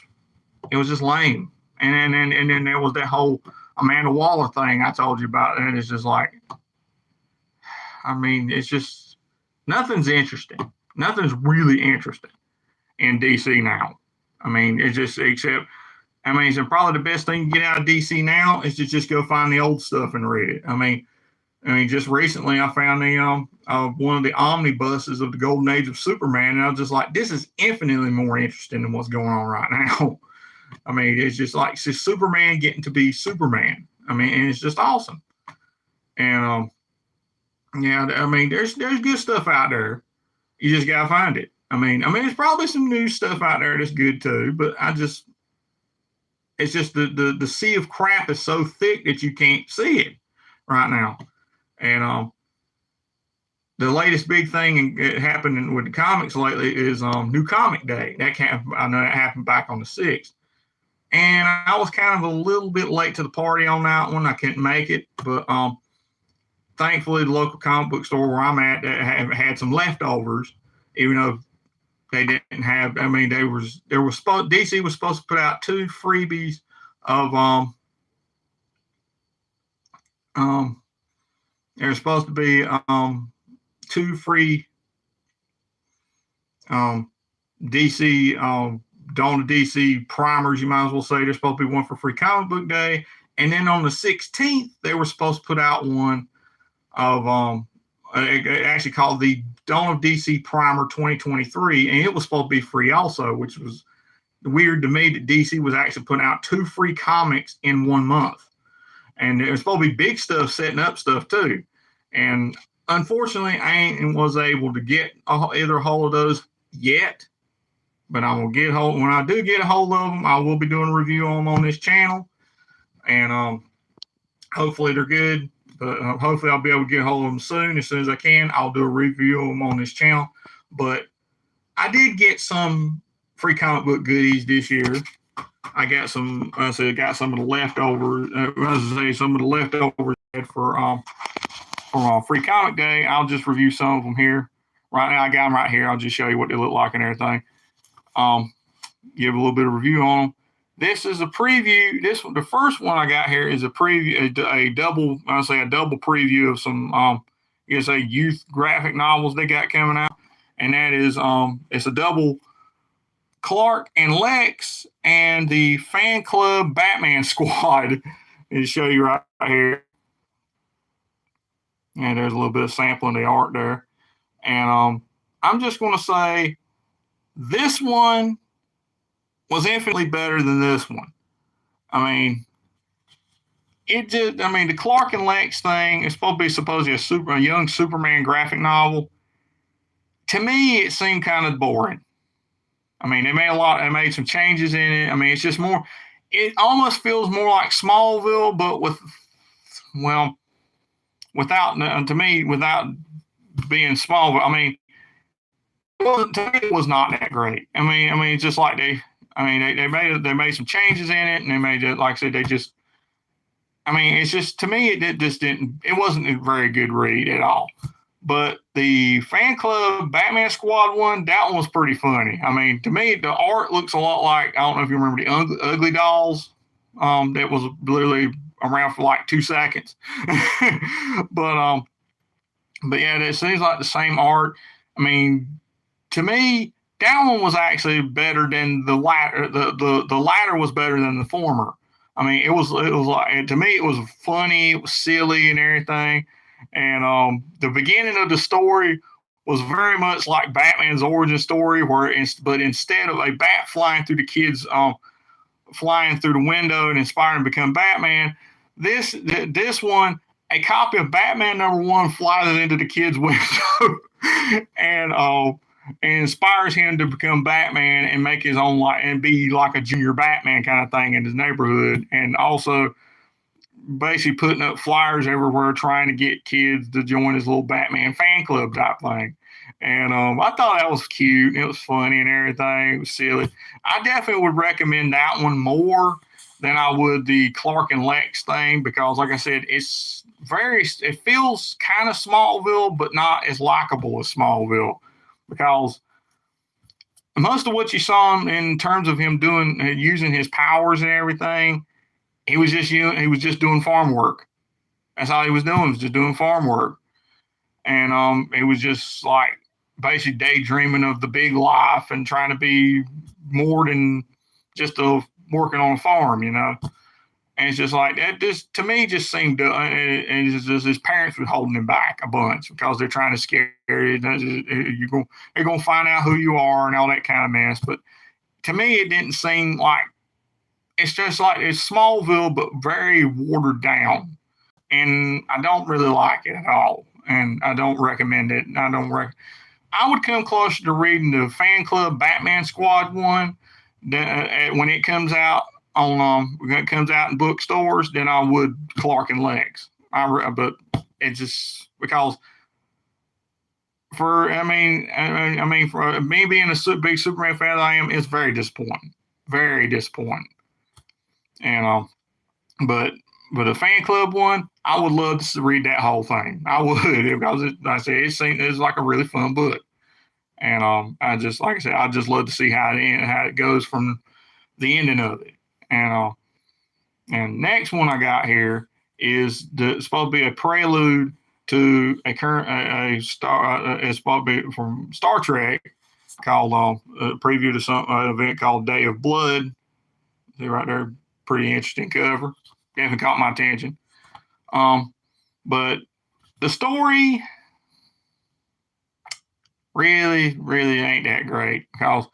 just lame. And then there was that whole Amanda Waller thing I told you about, and it's just like, I mean, it's just nothing's interesting. Nothing's really interesting in DC now. I mean, it's just so probably the best thing you get out of DC now is to just go find the old stuff and read it. I mean, just recently I found one of the omnibuses of the Golden Age of Superman, and I was just like, this is infinitely more interesting than what's going on right now. I mean, it's just like, it's just Superman getting to be Superman. I mean, and it's just awesome. And yeah, I mean, there's good stuff out there. You just gotta find it. I mean, there's probably some new stuff out there that's good too, but it's just the sea of crap is so thick that you can't see it right now. And the latest big thing happening with the comics lately is New Comic Day. I know that happened back on the 6th. And I was kind of a little bit late to the party on that one. I couldn't make it, but thankfully the local comic book store where I'm at had some leftovers, even though they didn't have. I mean, DC was supposed to put out 2 freebies of there's supposed to be 2 free DC Dawn of DC primers, you might as well say. There's supposed to be one for Free Comic Book Day, and then on the 16th they were supposed to put out one of actually called the Dawn of DC Primer 2023, and it was supposed to be free also, which was weird to me that DC was actually putting out 2 free comics in 1 month. And there's supposed to be big stuff setting up stuff too. And unfortunately, I ain't was able to get either hold of those yet. But I will get hold when I do get a hold of them. I will be doing a review on them on this channel, and hopefully they're good. But hopefully I'll be able to get a hold of them soon. As soon as I can, I'll do a review of them on this channel. But I did get some free comic book goodies this year. I got some. I said I got some of the leftovers. Some of the leftovers for Free Comic Day. I'll just review some of them here. Right now, I got them right here. I'll just show you what they look like and everything. Give a little bit of review on them. This is a preview. The first one I got here is a preview, a double preview of some youth graphic novels they got coming out, and that is it's a double Clark and Lex and the fan club Batman squad. I'll show you right here. And there's a little bit of sampling of the art there. And I'm just going to say this one was infinitely better than this one. I mean, the Clark and Lex thing is supposed to be supposedly a young Superman graphic novel. To me, it seemed kind of boring. I mean, they made some changes in it. I mean, it's just more, it almost feels more like Smallville, but without being Smallville. I mean, to me, it was not that great. I mean, it's just like they made some changes in it, and they made it, like I said, it's just, to me, it wasn't a very good read at all. But the fan club Batman Squad one, that one was pretty funny. I mean, to me, the art looks a lot like, I don't know if you remember the Ugly Dolls, that was literally around for like 2 seconds. But yeah, it seems like the same art. I mean, to me, that one was actually better than the latter. The latter was better than the former. I mean, it was like, to me, it was funny, it was silly and everything. And the beginning of the story was very much like Batman's origin story, but instead of a bat flying through the kids, flying through the window and inspiring to become Batman, this one, a copy of Batman #1 flies into the kid's window and inspires him to become Batman and make his own life and be like a junior Batman kind of thing in his neighborhood, and also basically putting up flyers everywhere trying to get kids to join his little Batman fan club type thing. And I thought that was cute. It was funny and everything. It was silly. I definitely would recommend that one more than I would the Clark and Lex thing, because, like I said, it feels kind of Smallville, but not as likable as Smallville, because most of what you saw him in terms of him using his powers and everything, he was just doing farm work. That's all he was doing, was just doing farm work. And it was just like basically daydreaming of the big life and trying to be more than just working on a farm, you know. And it's just like that. Just to me, just seemed and it's just his parents were holding him back a bunch because they're trying to scare you. They're gonna find out who you are and all that kind of mess. But to me, it didn't seem like, it's just like it's Smallville, but very watered down. And I don't really like it at all. And I don't recommend it. I would come closer to reading the Fan Club Batman Squad one when it comes out when it comes out in bookstores than I would Clark and Lex. But it's just because for me being a big Superman fan that I am, it's very disappointing. Very disappointing. And but the Fan Club one, I would love to read that whole thing. I would, because it's like a really fun book. And I just love to see how it goes from the ending of it. And next one I got here is it's supposed to be a prelude to it's supposed to be from Star Trek, called a preview to some event called Day of Blood. See right there, pretty interesting cover. Definitely caught my attention. But the story really, really ain't that great, because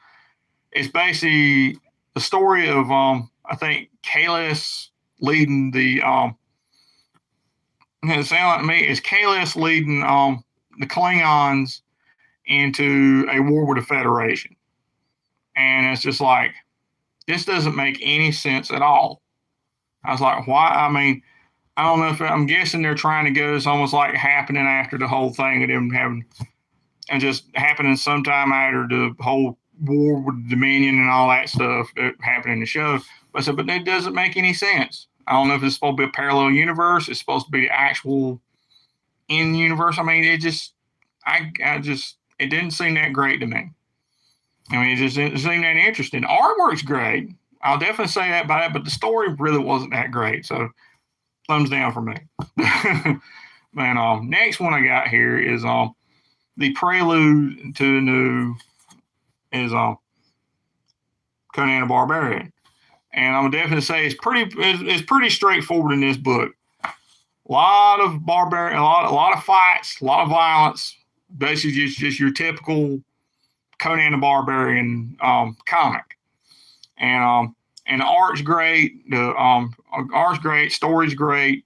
it's basically the story of I think Kalis leading the it sounds like to me, it's Kalis leading the Klingons into a war with the Federation. And it's just like, this doesn't make any sense at all. I was like, why? I mean, I don't know if I'm guessing they're trying to go. It's almost like happening after the whole thing of them having, and just happening sometime after the whole war with Dominion and all that stuff that happened in the show. But I said, but that doesn't make any sense. I don't know if it's supposed to be a parallel universe. It's supposed to be the actual in universe. I mean, it didn't seem that great to me. I mean, it just didn't seem that interesting. The artwork's great. I'll definitely say that about it, but the story really wasn't that great. So, thumbs down for me. And next one I got here is the prelude to the new is Conan the Barbarian, and I'm definitely say it's pretty straightforward in this book. A lot of fights, a lot of violence. Basically, just your typical Conan the Barbarian comic, and the art's great. The art's great, story's great,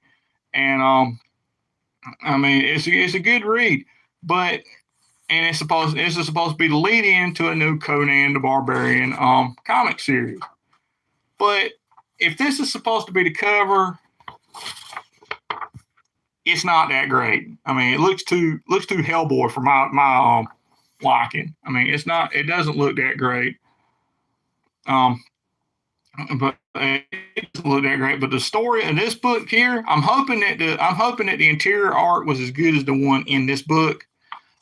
and I mean it's a good read, but. And this is supposed to be the lead in to a new Conan the Barbarian comic series. But if this is supposed to be the cover, it's not that great. I mean, it looks too Hellboy for my liking. I mean, it doesn't look that great. But it doesn't look that great. But the story in this book here, I'm hoping that the interior art was as good as the one in this book.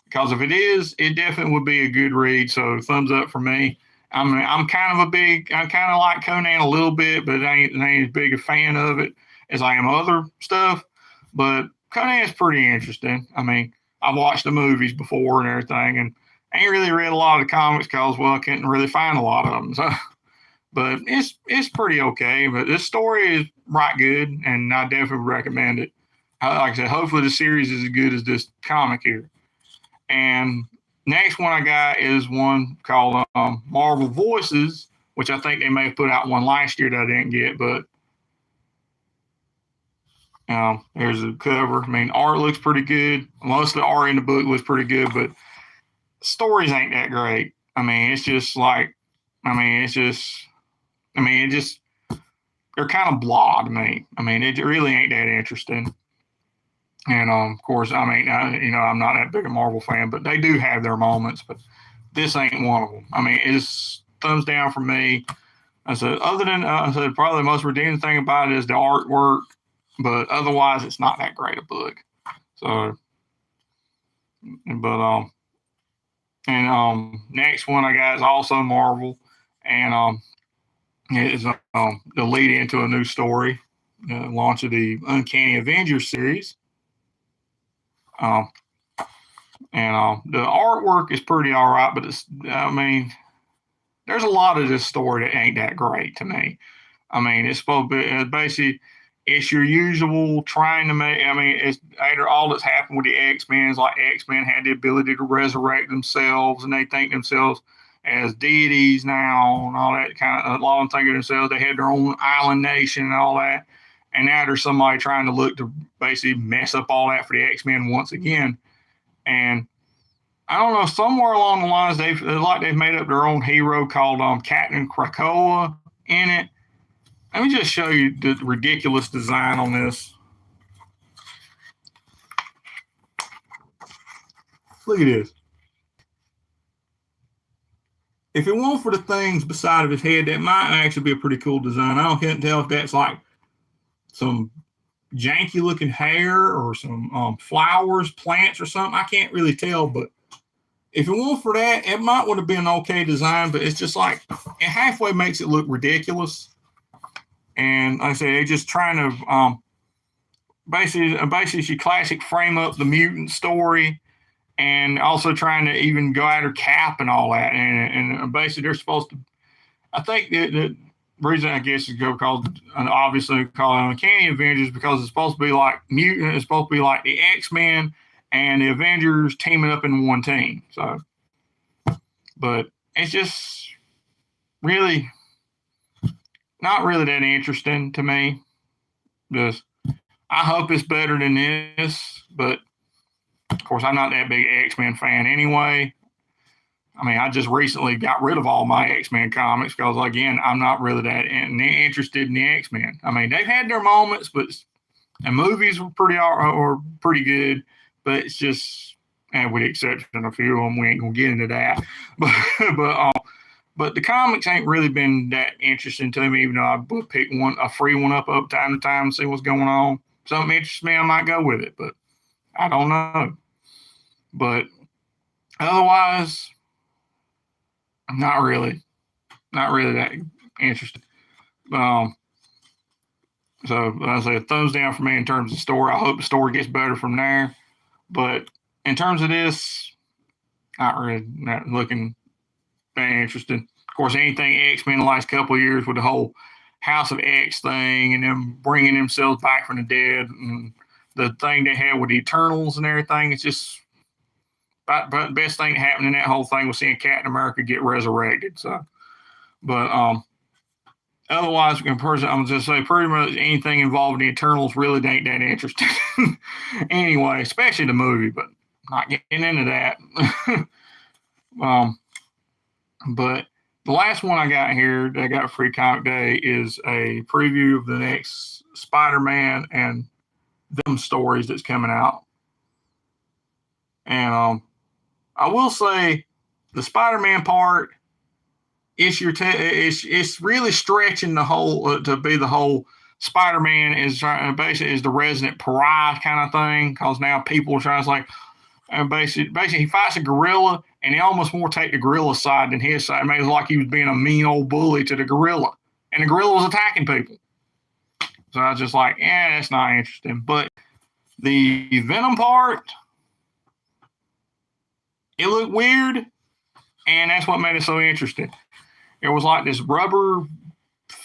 Because if it is, it definitely would be a good read. So thumbs up for me. I'm kind of like Conan a little bit, but I ain't as big a fan of it as I am other stuff. But Conan is pretty interesting. I mean, I've watched the movies before and everything, and I ain't really read a lot of the comics because, well, I couldn't really find a lot of them. So, but it's pretty okay. But this story is right good, and I definitely recommend it. Like I said, hopefully the series is as good as this comic here. And next one I got is one called Marvel Voices, which I think they may have put out one last year that I didn't get, but there's a cover. I mean, art looks pretty good. Most of the art in the book looks pretty good, but stories ain't that great. I mean, it's just like, it just, they're kind of blah to me. I mean, it really ain't that interesting. And of course, I'm not that big a Marvel fan, but they do have their moments. But this ain't one of them. I mean, it's thumbs down for me. I said, probably the most redeeming thing about it is the artwork, but otherwise, it's not that great a book. So, but next one I got is also Marvel, and it is the lead into a new story, launch of the Uncanny Avengers series. And the artwork is pretty all right, but there's a lot of this story that ain't that great to me. I mean, it's supposed to be basically it's your usual trying to make. I mean, it's after all that's happened with the X-Men is like X-Men had the ability to resurrect themselves, and they think themselves as deities now, and all that kind of. A lot of them think of themselves they had their own island nation and all that. And now there's somebody trying to look to basically mess up all that for the X-Men once again. And I don't know, somewhere along the lines they've made up their own hero called Captain Krakoa in it. Let me just show you the ridiculous design on this. Look at this. If it weren't for the things beside of his head, that might actually be a pretty cool design. I can't tell if that's like some janky looking hair or some flowers, plants, or something. I can't really tell, but if it weren't for that, it might would have been an okay design, but it's just like it halfway makes it look ridiculous. And like I say, they're just trying to basically classic frame up the mutant story, and also trying to even go after Cap and all that. And basically, they're supposed to. I think the reason I guess is obviously called Uncanny Avengers because it's supposed to be like mutant. It's supposed to be like the X-Men and the Avengers teaming up in one team. So, but it's just really not really that interesting to me. Just I hope it's better than this, but of course I'm not that big X-Men fan anyway. I mean, I just recently got rid of all my X-Men comics because, again, I'm not really that interested in the X-Men. I mean, they've had their moments, but the movies were pretty good, but it's just, and with the exception of a few of them, we ain't gonna get into that. But the comics ain't really been that interesting to me, even though I would pick a free one up time to time and see what's going on. Something interests me, I might go with it, but I don't know. But otherwise, not really that interested. So I say a thumbs down for me in terms of the story. I hope the story gets better from there. But in terms of this, not looking that interested. Of course, anything X-Men the last couple of years with the whole House of X thing and them bringing themselves back from the dead and the thing they had with the Eternals and everything, it's just but the best thing that happened in that whole thing was seeing Captain America get resurrected. So, but otherwise, I'm just say pretty much anything involving the Eternals really ain't that interesting. Anyway, especially the movie, but not getting into that. But the last one I got here that I got Free Comic Day is a preview of the next Spider-Man and them stories that's coming out. And I will say the Spider-Man part it's really stretching the whole to be the whole Spider-Man is basically is the resident pariah kind of thing because now people are trying to like and basically he fights a gorilla and he almost more take the gorilla side than his side. I mean, it's like he was being a mean old bully to the gorilla and the gorilla was attacking people. So I was just like, yeah, that's not interesting. But the Venom part, it looked weird, and that's what made it so interesting. There was like this rubber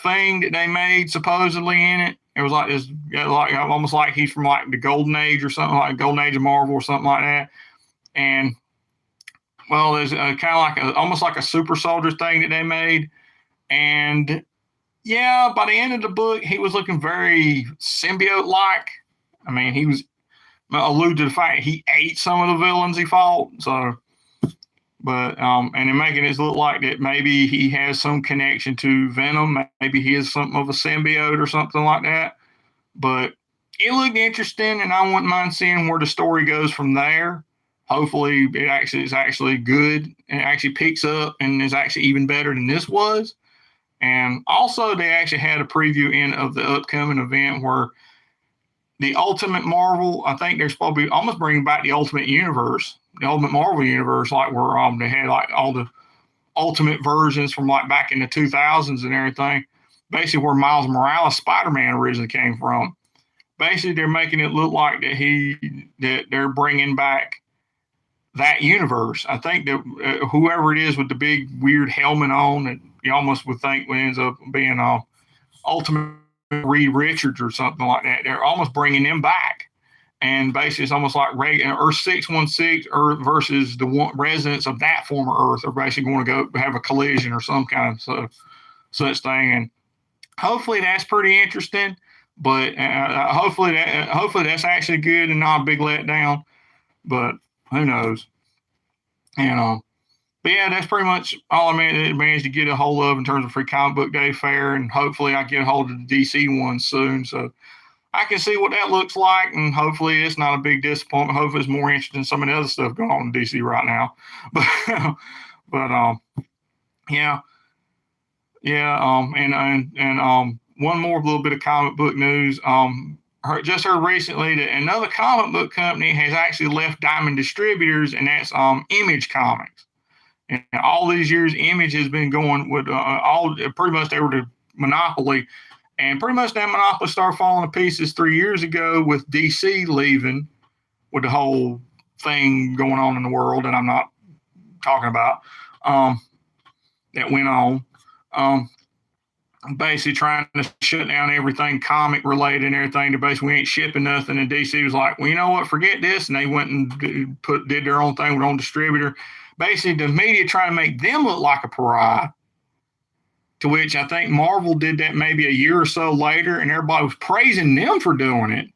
thing that they made supposedly in it. It was like this, like almost like he's from like the Golden Age or something, like Golden Age of Marvel or something like that. And well, there's kind of like almost like a super soldier thing that they made. And yeah, by the end of the book, he was looking very symbiote like. I mean, he was alluded to the fact he ate some of the villains he fought. So, but and in making it look like that maybe he has some connection to Venom. Maybe he is something of a symbiote or something like that. But it looked interesting, and I wouldn't mind seeing where the story goes from there. Hopefully, it actually is actually good and it actually picks up and is actually even better than this was. And also, they actually had a preview in of the upcoming event where the Ultimate Marvel, I think they're supposed to be almost bringing back the Ultimate Universe, the Ultimate Marvel Universe, like where they had like all the Ultimate versions from like back in the 2000s and everything. Basically, where Miles Morales Spider-Man originally came from. Basically, they're making it look like that they're bringing back that universe. I think that whoever it is with the big weird helmet on, that you almost would think ends up being Ultimate Reed Richards or something like that. They're almost bringing them back, and basically it's almost like Earth 616 Earth versus the residents of that former Earth are basically going to go have a collision or some kind of such thing. And hopefully that's pretty interesting. But hopefully that's actually good and not a big letdown. But who knows? And but yeah, that's pretty much all I managed to get a hold of in terms of Free Comic Book Day Fair, and hopefully I get a hold of the DC one soon, so I can see what that looks like, and hopefully it's not a big disappointment. Hopefully it's more interesting than some of the other stuff going on in DC right now. But yeah, and one more little bit of comic book news. Just heard recently that another comic book company has actually left Diamond Distributors, and that's Image Comics. And all these years, Image has been going with pretty much they were the monopoly, and pretty much that monopoly started falling to pieces 3 years ago with DC leaving, with the whole thing going on in the world that I'm not talking about that went on. Basically trying to shut down everything comic related and everything. We ain't shipping nothing. And DC was like, well, you know what? Forget this. And they went and did their own thing with their own distributor. Basically, the media trying to make them look like a pariah. To which I think Marvel did that maybe a year or so later, and everybody was praising them for doing it.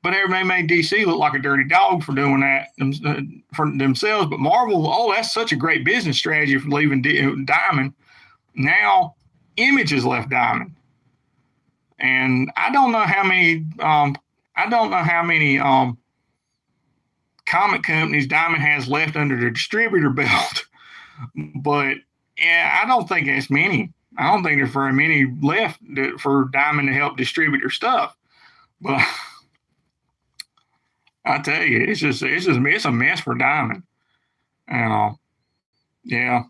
But everybody made DC look like a dirty dog for doing that for themselves. But Marvel, that's such a great business strategy for leaving Diamond. Now, Image has left Diamond, and I don't know how many comic companies Diamond has left under their distributor belt, but yeah, I don't think it's many. I don't think there's very many left for Diamond to help distribute their stuff. But I tell you, it's a mess for Diamond, and yeah.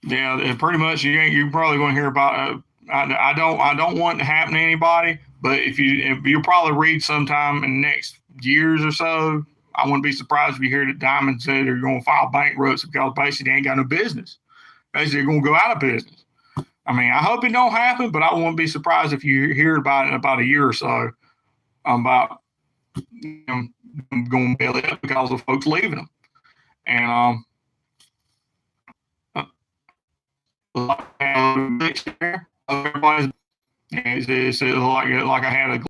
Yeah, pretty much. You're probably going to hear about. I don't want it to happen to anybody, but if you'll probably read sometime in the next years or so. I wouldn't be surprised if you hear that Diamond said they're going to file bankruptcy because basically they ain't got no business. Basically, they're going to go out of business. I mean, I hope it don't happen, but I wouldn't be surprised if you hear about it in about a year or so. About them going belly up because of folks leaving them, and everybody's it's like I had a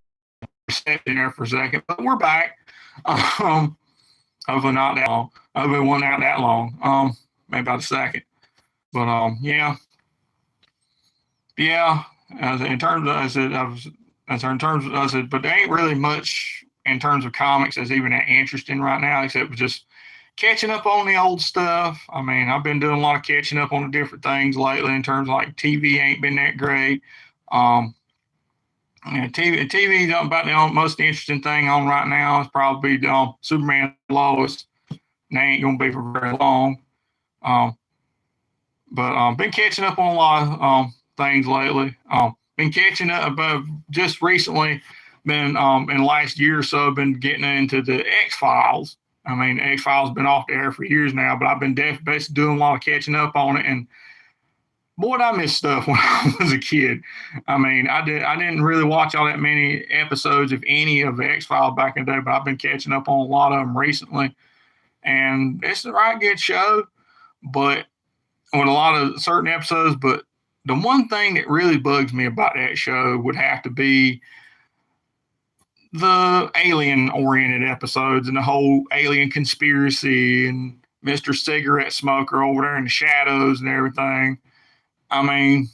reception there for a second, but we're back. Hopefully not that long. Hopefully it wasn't out that long. Maybe about a second. But yeah. In terms of I said, but there ain't really much in terms of comics that's even that interesting right now, except for just catching up on the old stuff. I mean, I've been doing a lot of catching up on the different things lately in terms of like TV ain't been that great. TV is about the most interesting thing on right now is probably Superman Lois. They ain't going to be for very long. But been catching up on a lot of things lately. Been catching up just recently. Been in the last year or so, been getting into the X-Files. I mean, X-Files been off the air for years now, but I've been basically doing a lot of catching up on it. And boy, did I miss stuff when I was a kid. I mean, I didn't really watch all that many episodes, if any, of the X Files back in the day, but I've been catching up on a lot of them recently, and it's a right good show, but with a lot of certain episodes. But the one thing that really bugs me about that show would have to be the alien oriented episodes and the whole alien conspiracy and Mr. Cigarette Smoker over there in the shadows and everything. I mean,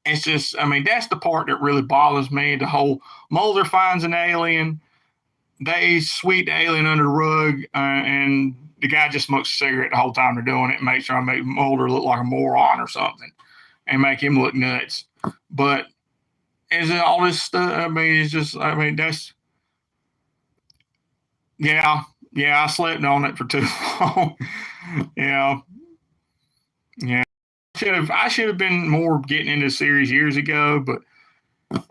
it's just, I mean, that's the part that really bothers me. The whole Mulder finds an alien, they sweep the alien under the rug, and the guy just smokes a cigarette the whole time they're doing it and makes sure I make Mulder look like a moron or something and make him look nuts. But is it all this stuff? I mean, it's just, I mean, that's, yeah, I slept on it for too long. Yeah, yeah. I should have been more getting into the series years ago, but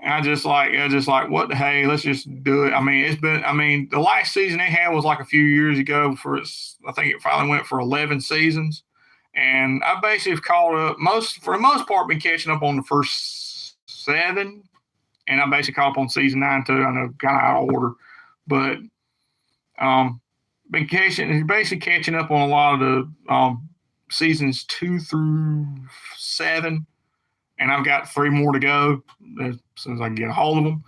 I just like what the hey, let's just do it. I mean, the last season they had was like a few years ago for its, I think it finally went for 11 seasons. And I basically have caught up for the most part, been catching up on the first 7. And I basically caught up on season 9 too. I know kind of out of order, but been basically catching up on a lot of the seasons 2 through 7, and I've got 3 more to go as soon as I can get a hold of them.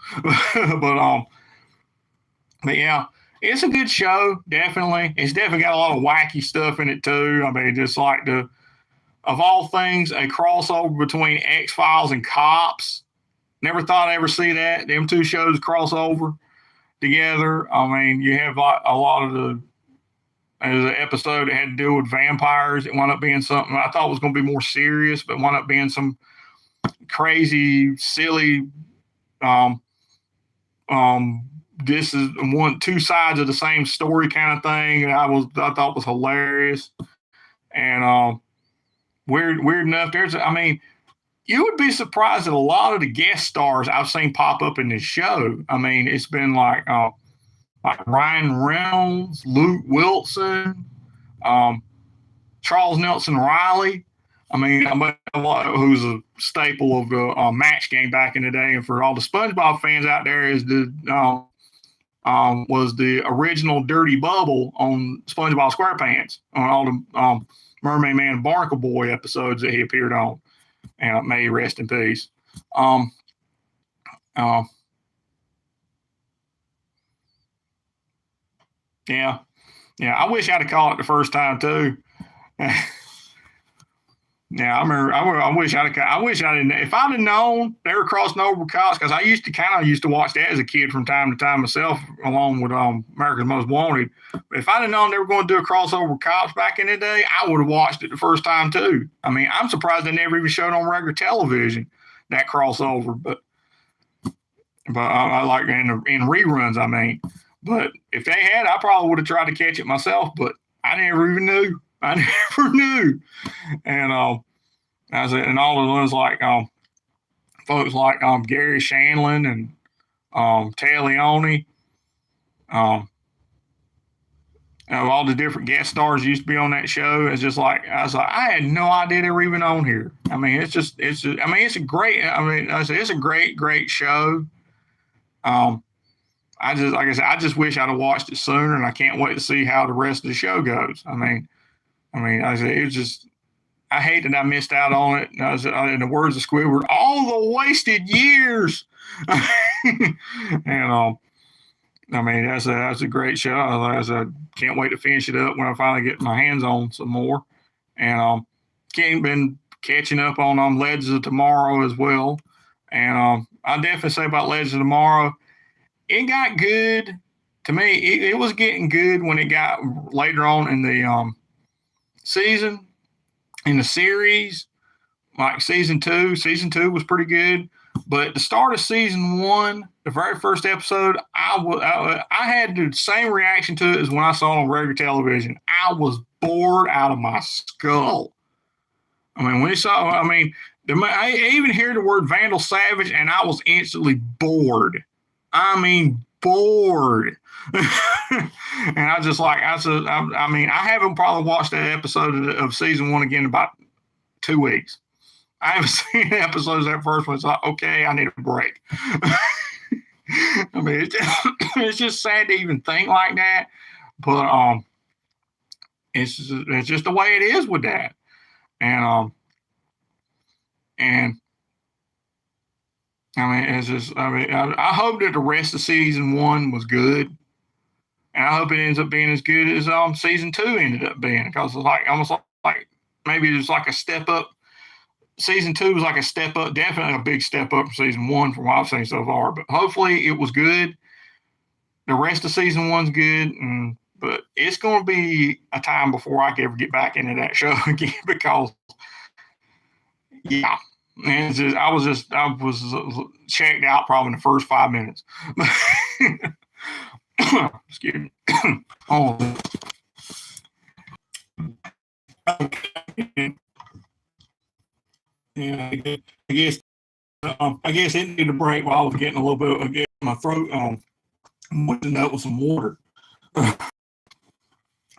but yeah, it's a good show. Definitely, it's definitely got a lot of wacky stuff in it too. I mean, just like of all things, a crossover between X Files and Cops. Never thought I'd ever see that. Them two shows crossover together. I mean, you have a lot of there's an episode that had to do with vampires. It wound up being something I thought was going to be more serious, but wound up being some crazy, silly. This is two sides of the same story kind of thing. And I thought was hilarious, and weird enough. You would be surprised at a lot of the guest stars I've seen pop up in this show. I mean, it's been like Ryan Reynolds, Luke Wilson, Charles Nelson Riley. I mean, who's a staple of the Match Game back in the day, and for all the SpongeBob fans out there, is was the original Dirty Bubble on SpongeBob SquarePants on all the Mermaid Man and Barnacle Boy episodes that he appeared on, and may he rest in peace. Yeah, I wish I'd have caught it the first time too. Yeah, I remember. I wish I didn't. If I'd have known they were crossing over cops, because I used to watch that as a kid from time to time myself, along with America's Most Wanted. But if I'd have known they were going to do a crossover cops back in the day, I would have watched it the first time too. I mean, I'm surprised they never even showed on regular television that crossover. But I like in reruns. I mean, but if they had, I probably would have tried to catch it myself. But I never even knew. I never knew. And and all of those like folks like Gary Shandling and Tay Leone, all the different guest stars used to be on that show. It's just like I had no idea they were even on here. I mean, it's a great. It's a great show. I just wish I'd have watched it sooner, and I can't wait to see how the rest of the show goes. It was just, I hate that I missed out on it. In the words of Squidward, all the wasted years. And that's a great show. I can't wait to finish it up when I finally get my hands on some more. And been catching up on Legends of Tomorrow as well. And I definitely say about Legends of Tomorrow, it got good to me. It was getting good when it got later on in the season, in the series, like season 2. Season 2 was pretty good, but at the start of season 1, the very first episode, I had the same reaction to it as when I saw it on regular television. I was bored out of my skull. I even hear the word Vandal Savage, and I was instantly bored. I mean, bored. And I haven't probably watched that episode of season 1 again in about 2 weeks. I haven't seen episodes of that first one. It's like, okay, I need a break. I mean, it's just sad to even think like that, but it's just the way it is with that, and I mean, it's just I mean, I hope that the rest of season one was good, and I hope it ends up being as good as season two ended up being, because it's like almost like maybe it's like a step up. Season two was like a step up, definitely a big step up from season one from what I've seen so far. But hopefully it was good. The rest of season one's good, but it's going to be a time before I can ever get back into that show again, because yeah, I was checked out probably in the first 5 minutes. Excuse me. Oh. Yeah, I guess it needed a break while I was getting a little bit of my throat moistened up with some water. And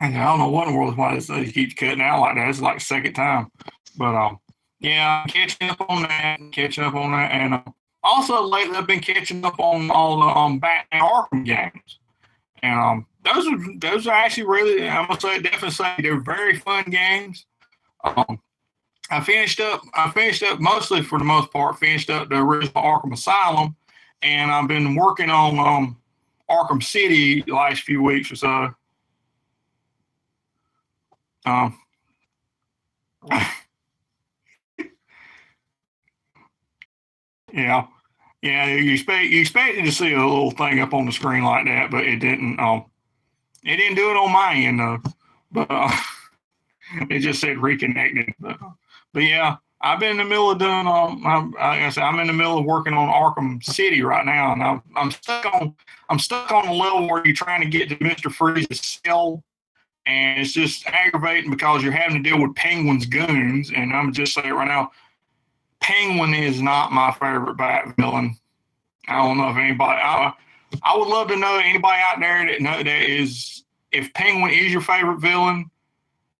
I don't know what in the world is why this keeps cutting out like that. It's like the second time. But yeah, catching up on that, and also lately I've been catching up on all the Batman Arkham games, and those are actually really, I must say, definitely say they're very fun games. I finished up mostly, for the most part, finished up the original Arkham Asylum, and I've been working on Arkham City the last few weeks or so. Yeah, yeah. You expected to see a little thing up on the screen like that, but it didn't. It didn't do it on my end though. But it just said reconnected. But yeah, I've been in the middle of doing. Like I said, I'm in the middle of working on Arkham City right now, and I'm stuck on a level where you're trying to get to Mister Freeze's cell, and it's just aggravating because you're having to deal with Penguin's goons. And I'm just saying right now, Penguin is not my favorite Bat villain. I don't know if anybody. I would love to know anybody out there that is. If Penguin is your favorite villain,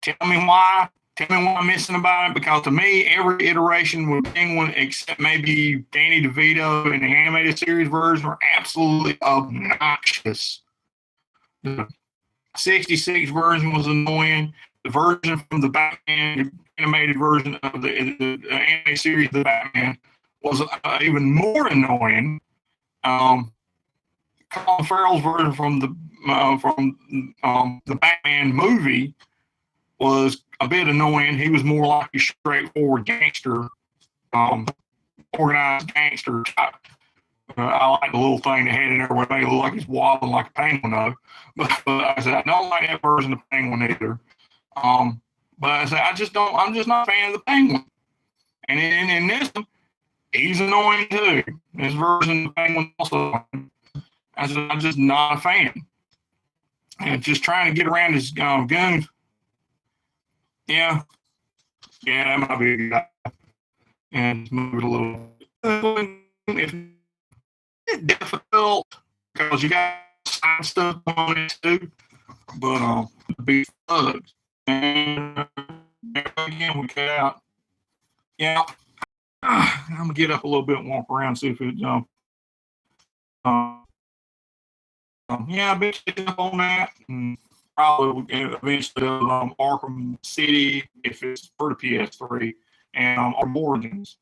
tell me why. Tell me what I'm missing about it. Because to me, every iteration with Penguin, except maybe Danny DeVito in the animated series version, are absolutely obnoxious. The 66 version was annoying. The version from the Batman animated version of the anime series, the Batman, was even more annoying. Colin Farrell's version from the Batman movie was a bit annoying. He was more like a straightforward gangster, organized gangster type. I like the little thing that had in there where they look like he's wobbling like a penguin, though. But I said I don't like that version of the Penguin either. But I said I'm just not a fan of the Penguin. And in this one, he's annoying too. This version of the Penguin also. I'm just not a fan. And just trying to get around his goons. Yeah, that might be a good idea. And move it a little. It's difficult because you got side stuff on it too, but be thugs. And again, we cut out. Yeah, I'm gonna get up a little bit and walk around, see if it yeah, I've been catching up on that, and probably eventually Arkham City if it's for the PS3, and Origins.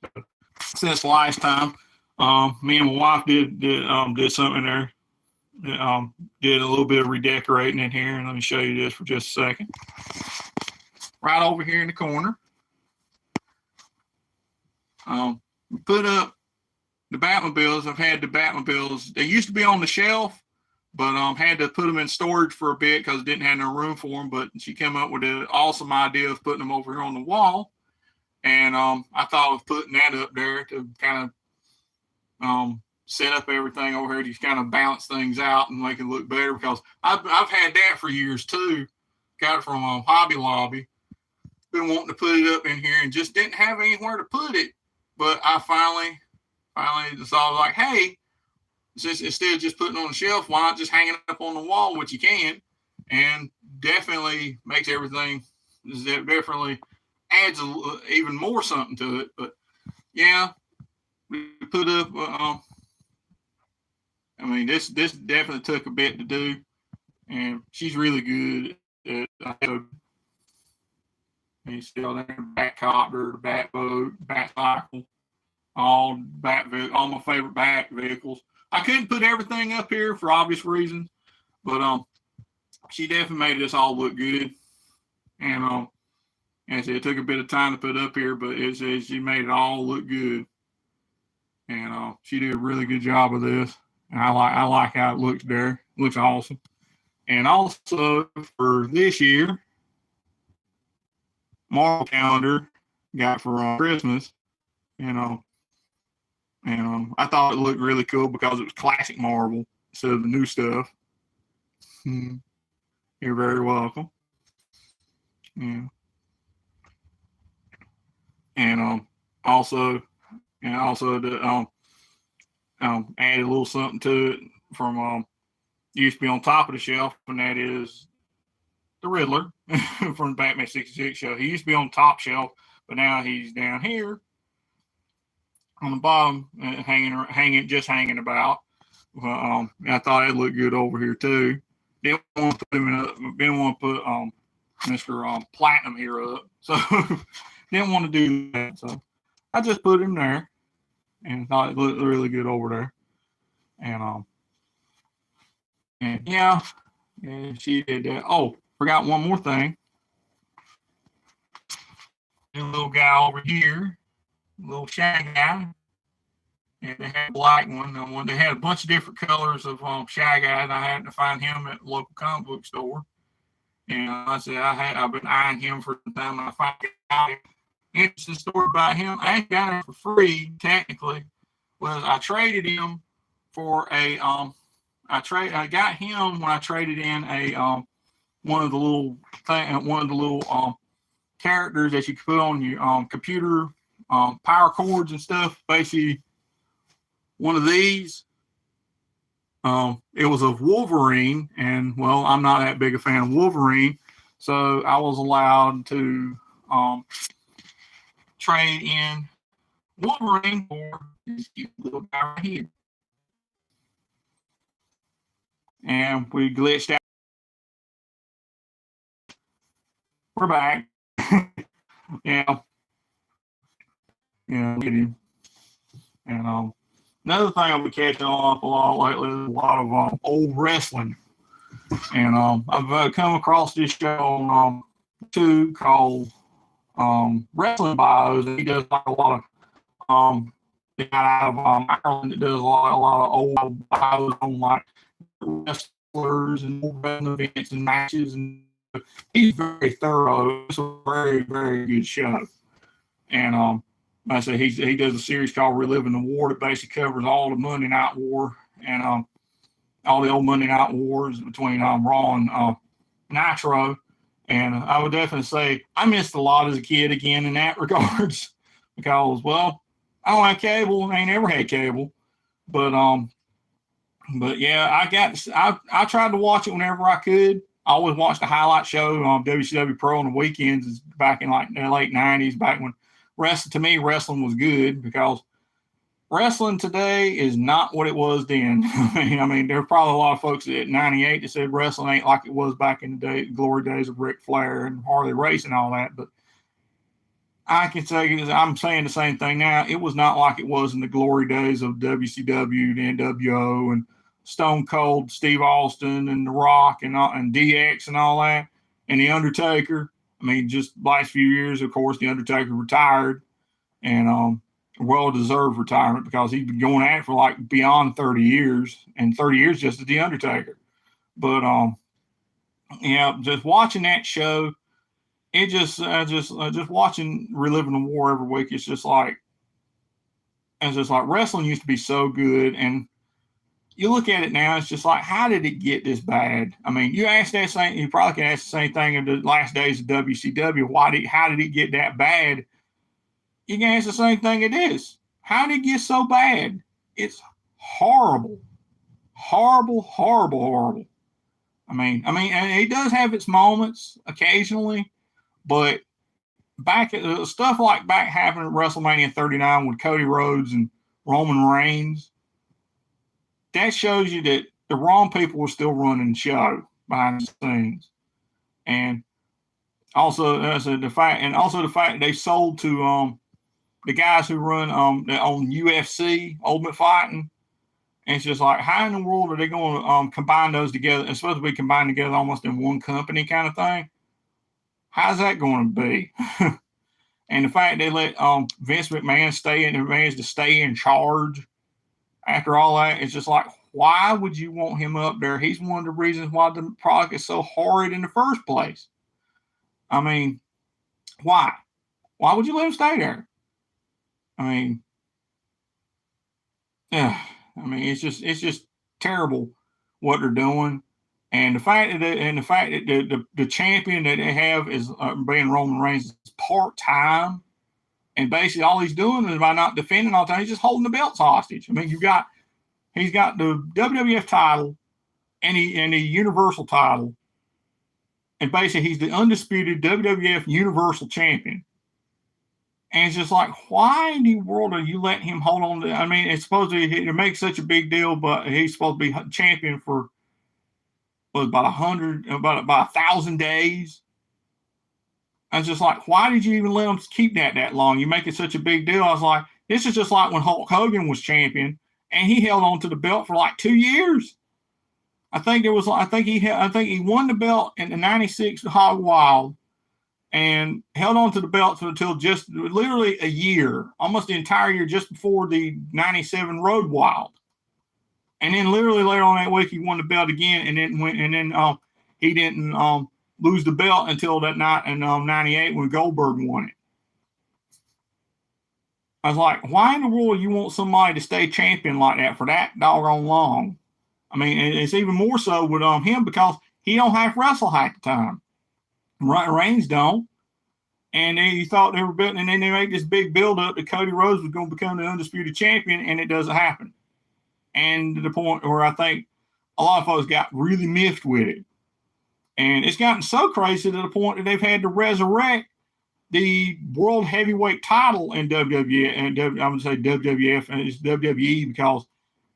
Since last time, me and my wife did something there. Did a little bit of redecorating in here, and let me show you this for just a second. Right over here in the corner, put up the Batmobiles. I've had the Batmobiles. They used to be on the shelf, but had to put them in storage for a bit because didn't have no room for them. But she came up with an awesome idea of putting them over here on the wall, and I thought of putting that up there to kind of set up everything over here to just kind of balance things out and make it look better. Because I've had that for years too. Got it from Hobby Lobby. Been wanting to put it up in here and just didn't have anywhere to put it. But I finally decided, like, hey, since instead of just putting it on the shelf, why not just hang it up on the wall, which you can, and definitely makes everything, definitely adds even more something to it. But yeah, we put up. I mean, this definitely took a bit to do, and she's really good at and still there, bat copter, bat boat, bat cycle, all my favorite bat vehicles. I couldn't put everything up here for obvious reasons, but she definitely made this all look good, and and so it took a bit of time to put up here, but she made it all look good, and she did a really good job of this, and I like how it looks there. It looks awesome, and also for this year, Marvel calendar got for Christmas, you know, and I thought it looked really cool because it was classic Marvel instead of the new stuff. Hmm. You're very welcome. Yeah. And also, and also the added a little something to it from used to be on top of the shelf, and that is the Riddler from the Batman '66 show. He used to be on the top shelf, but now he's down here on the bottom, hanging about. I thought it looked good over here too. Didn't want to put him in didn't want to put Mr. Platinum here up, so didn't want to do that. So I just put him there, and thought it looked really good over there. And yeah, she did that. Oh, forgot one more thing. The little guy over here, little shaggy guy. And they had a black one. And one they had a bunch of different colors of Shy Guy, and I had to find him at the local comic book store. And I said I've been eyeing him for some time, and I finally got him. Interesting story about him. I ain't got him for free technically. Was I traded him for a I got him when I traded in a one of the little characters that you could put on your computer power cords and stuff. Basically, one of these. It was of Wolverine, and well, I'm not that big a fan of Wolverine, so I was allowed to trade in Wolverine for this cute little guy right here. And we glitched out. We're back. Yeah. Yeah. And another thing I've been catching on a lot lately is a lot of old wrestling. And I've come across this show on YouTube called Wrestling Bios. He does like a lot of the guy out of Ireland that does a lot of old bios on like wrestlers and old wrestling events and matches, and he's very thorough. It's a very, very good show. And like I said, he does a series called Reliving the War that basically covers all the Monday Night War and all the old Monday Night Wars between Raw and Nitro. And I would definitely say I missed a lot as a kid again in that regards because, well, I don't have cable. I ain't never had cable. But yeah, I tried to watch it whenever I could. I always watched the highlight show on WCW Pro on the weekends back in like the late '90s, back when wrestling was good because wrestling today is not what it was then. I mean, there were probably a lot of folks at '98 that said wrestling ain't like it was back in the glory days of Ric Flair and Harley Race and all that. But I can say I'm saying the same thing now. It was not like it was in the glory days of WCW, the NWO, and Stone Cold, Steve Austin, and The Rock, and DX, and all that, and The Undertaker. I mean, just last few years, of course, The Undertaker retired, and well-deserved retirement because he's been going at it for like beyond 30 years, and 30 years just as The Undertaker. But yeah, just watching that show, it just watching Reliving the War every week. It's just like wrestling used to be so good, and you look at it now, it's just like, how did it get this bad? I mean, you probably can ask the same thing in the last days of WCW. How did it get that bad? You can ask the same thing it is. How did it get so bad? It's horrible. Horrible, horrible, horrible. I mean, and it does have its moments occasionally, but back at stuff like back happened at WrestleMania 39 with Cody Rhodes and Roman Reigns. That shows you that the wrong people were still running the show behind the scenes, and also the fact that they sold to the guys who run on UFC Ultimate Fighting. And it's just like, how in the world are they going to combine those together? It's supposed to be combined together almost in one company kind of thing. How's that going to be? And the fact they let Vince McMahon managed to stay in charge after all that, it's just like, why would you want him up there? He's one of the reasons why the product is so horrid in the first place. I mean, why? Why would you let him stay there? I mean, yeah. I mean, it's just terrible what they're doing, and the fact that the champion that they have is being Roman Reigns is part time, and basically all he's doing is by not defending all the time, he's just holding the belts hostage. I mean, he's got the WWF title and the Universal title, and basically he's the undisputed WWF Universal Champion. And it's just like, why in the world are you letting him hold on to? I mean, it's supposed to make such a big deal, but he's supposed to be champion for about 1,000 days. I was just like, why did you even let him keep that long? You make it such a big deal. I was like, this is just like when Hulk Hogan was champion, and he held on to the belt for like 2 years. I think he won the belt in the '96 Hog Wild. And held on to the belt until just literally a year, almost the entire year, just before the '97 Road Wild. And then literally later on that week, he won the belt again, and then he didn't lose the belt until that night in '98 when Goldberg won it. I was like, why in the world you want somebody to stay champion like that for that doggone long? I mean, it's even more so with him because he don't have to wrestle half the time. Reigns don't. And then you thought they were building, and then they make this big build up that Cody Rhodes was going to become the undisputed champion, and it doesn't happen. And to the point where I think a lot of folks got really miffed with it. And it's gotten so crazy to the point that they've had to resurrect the world heavyweight title in WWE, and I would say WWF, and it's WWE because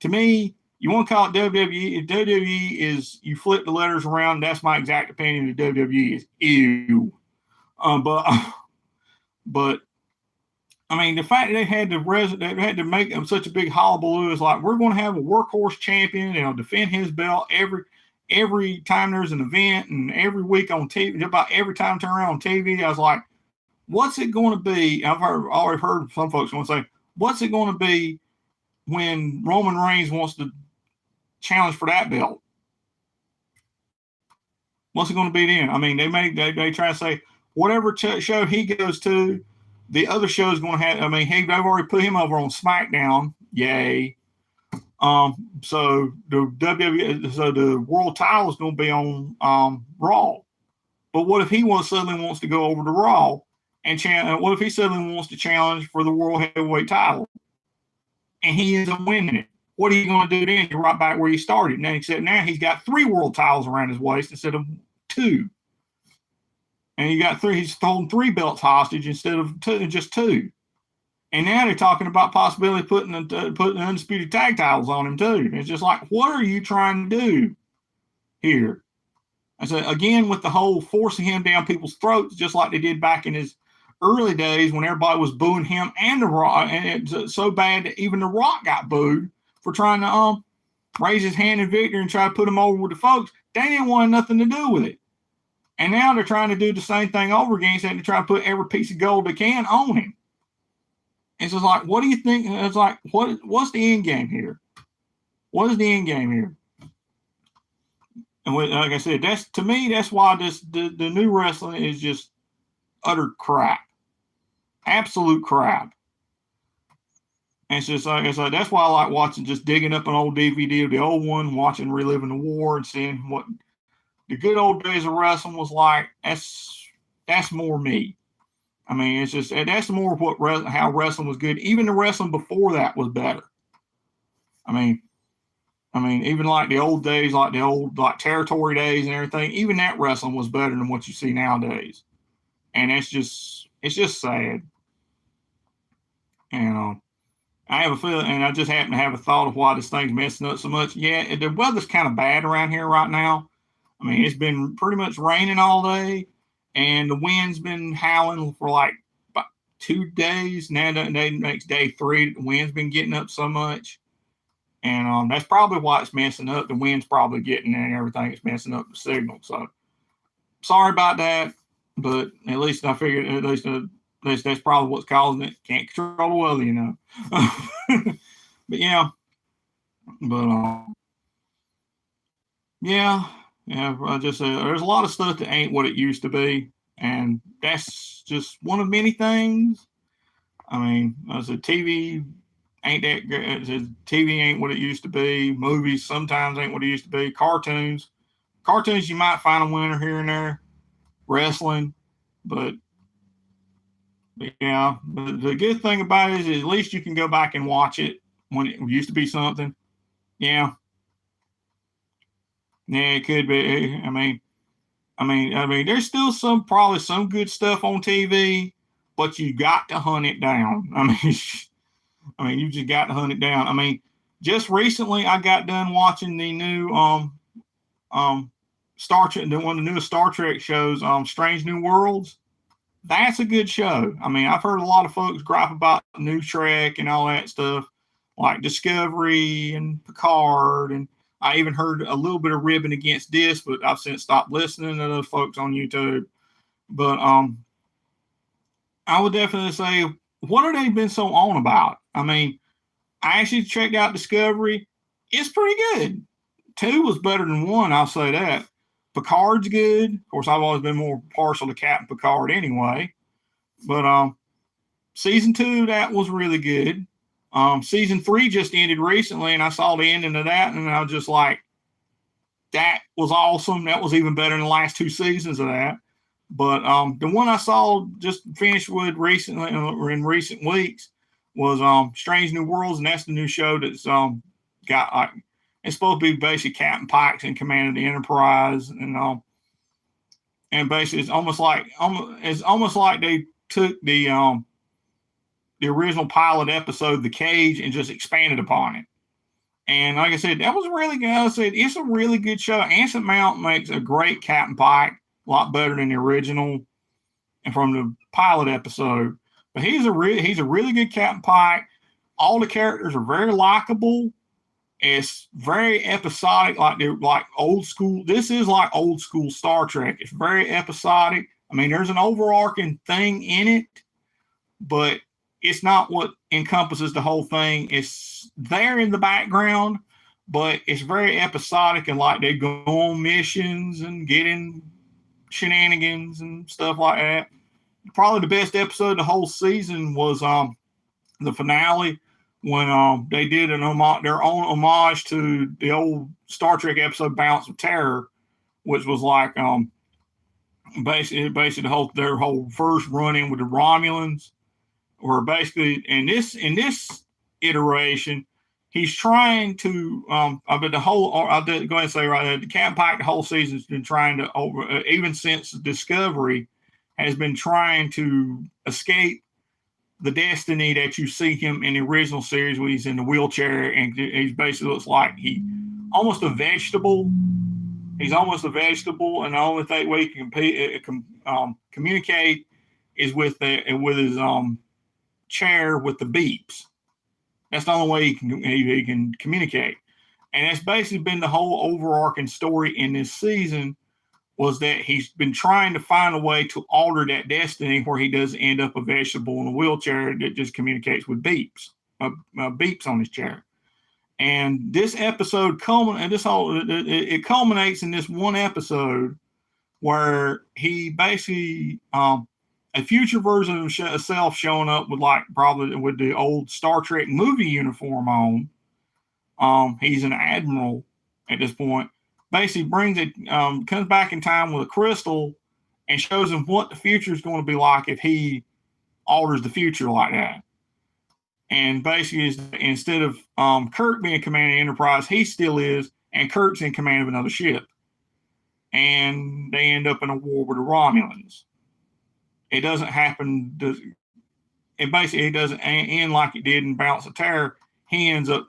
to me, you want to call it WWE. WWE is, you flip the letters around. That's my exact opinion of WWE is ew. But I mean, the fact that they had to make such a big hullabaloo is like, we're going to have a workhorse champion, defend his belt every time there's an event, and every week on TV, about every time I turn around on TV, I was like, what's it going to be? I've already heard some folks want to say, what's it going to be when Roman Reigns wants to challenge for that belt? What's it going to be then? I mean, they try to say whatever show he goes to, the other show is going to have. I mean, they've already put him over on SmackDown. Yay! So the world title is going to be on Raw. But what if he suddenly wants to go over to Raw and challenge? What if he suddenly wants to challenge for the world heavyweight title, and he ends up winning it? What are you going to do then? You're right back where you started. Now, except now he's got 3 world titles around his waist instead of 2. And he's holding 3 belts hostage instead of just 2. And now they're talking about possibly putting the undisputed tag titles on him too. It's just like, what are you trying to do here? I said, again, with the whole forcing him down people's throats, just like they did back in his early days when everybody was booing him and The Rock. And it's so bad that even The Rock got booed for trying to raise his hand in victory and try to put him over with the folks. They didn't want nothing to do with it. And now they're trying to do the same thing over again, saying to try to put every piece of gold they can on him. It's just like, what do you think? It's like, what's the end game here? What is the end game here? And like I said, to me, that's why the new wrestling is just utter crap. Absolute crap. And it's just like, that's why I like watching, just digging up an old DVD of the old one, watching Reliving the War and seeing what the good old days of wrestling was like. That's more me. I mean, it's just, that's more of how wrestling was good. Even the wrestling before that was better. I mean, even like the old days, like territory days and everything, even that wrestling was better than what you see nowadays. And it's it's just sad. And I have a feeling, and I just happen to have a thought of why this thing's messing up so much. Yeah, the weather's kind of bad around here right now. I mean, it's been pretty much raining all day, and the wind's been howling for like about 2 days. Now that makes day 3, the wind's been getting up so much. And that's probably why it's messing up. The wind's probably getting in and everything. It's messing up the signal. So sorry about that, but at least I figured at least that's probably what's causing it. Can't control the weather, you know. But yeah, but yeah, I just there's a lot of stuff that ain't what it used to be, and that's just one of many things. I mean, as a TV ain't that good. TV ain't what it used to be. Movies sometimes ain't what it used to be. Cartoons you might find a winner here and there. Wrestling, but yeah, the good thing about it is at least you can go back and watch it when it used to be something. Yeah, it could be. There's still probably some good stuff on TV, but you got to hunt it down. You just got to hunt it down. I mean, just recently I got done watching the new Star Trek, one of the newest Star Trek shows, Strange New Worlds. That's a good show. I mean, I've heard a lot of folks gripe about New Trek and all that stuff, like Discovery and Picard, and I even heard a little bit of ribbing against this, but I've since stopped listening to those folks on YouTube. But I would definitely say, what have they been so on about? I mean, I actually checked out Discovery. It's pretty good. 2 was better than 1, I'll say that. Picard's good. Of course, I've always been more partial to Captain Picard anyway. But season 2, that was really good. Season 3 just ended recently, and I saw the ending of that, and I was just like, that was awesome. That was even better than the last 2 seasons of that. But the one I saw just finished with recently, in recent weeks, was Strange New Worlds, and that's the new show that's got like, it's supposed to be basically Captain Pike's in command of the Enterprise, and basically it's almost like they took the original pilot episode, The Cage, and just expanded upon it. And like I said, that was really good. I said it's a really good show. Anson Mount makes a great Captain Pike, a lot better than the original and from the pilot episode. But he's a really good Captain Pike. All the characters are very likable. It's very episodic, like old school. This is like old school Star Trek. It's very episodic. I mean, there's an overarching thing in it, but it's not what encompasses the whole thing. It's there in the background, but it's very episodic, and like they go on missions and get in shenanigans and stuff like that. Probably the best episode of the whole season was the finale, when they did their own homage to the old Star Trek episode Balance of Terror, which was like basically their whole first run in with the Romulans, where basically in this iteration he's trying to but the whole I'll go ahead and say right there, the Captain Pike the whole season's been trying to even since Discovery has been trying to escape the destiny that you see him in the original series when he's in the wheelchair, and he basically looks like he's almost a vegetable, and the only way he can communicate is with his chair with the beeps. That's the only way he can communicate, and that's basically been the whole overarching story in this season, was that he's been trying to find a way to alter that destiny where he doesn't end up a vegetable in a wheelchair that just communicates with beeps on his chair. And this episode it culminates in this one episode where he basically a future version of himself showing up with probably with the old Star Trek movie uniform on. He's an admiral at this point. Basically comes back in time with a crystal and shows him what the future is going to be like if he alters the future like that. And basically, instead of Kirk being commanding Enterprise, he still is, and Kirk's in command of another ship. And they end up in a war with the Romulans. it doesn't happen. It basically doesn't end like it did in Balance of Terror. He ends up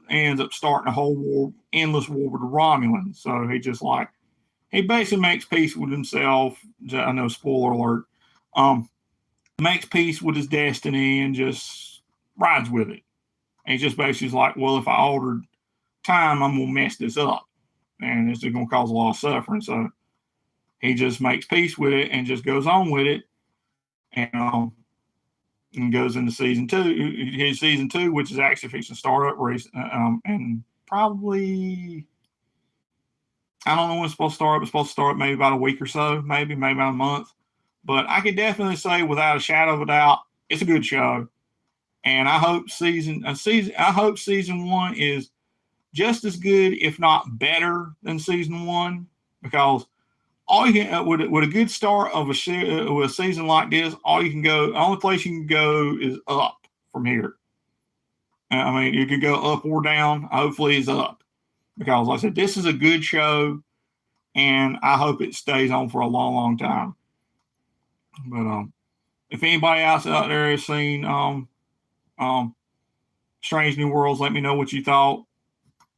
starting a whole war, endless war with the Romulans. So he basically makes peace with himself. I know, spoiler alert. Makes peace with his destiny and just rides with it. And he just basically is like, well, if I altered time, I'm gonna mess this up, and it's gonna cause a lot of suffering. So he just makes peace with it and just goes on with it, and goes into season 2. His season 2, which is actually fixing to start up and probably, I don't know when it's supposed to start. It's supposed to start maybe about a week or so, maybe about a month. But I can definitely say, without a shadow of a doubt, it's a good show. And I hope season 1 is just as good, if not better, than season 1, because all you can with a good start of with a season like this, the only place you can go is up from here. I mean, you can go up or down. Hopefully, it's up, because like I said, this is a good show, and I hope it stays on for a long, long time. But if anybody else out there has seen Strange New Worlds, let me know what you thought.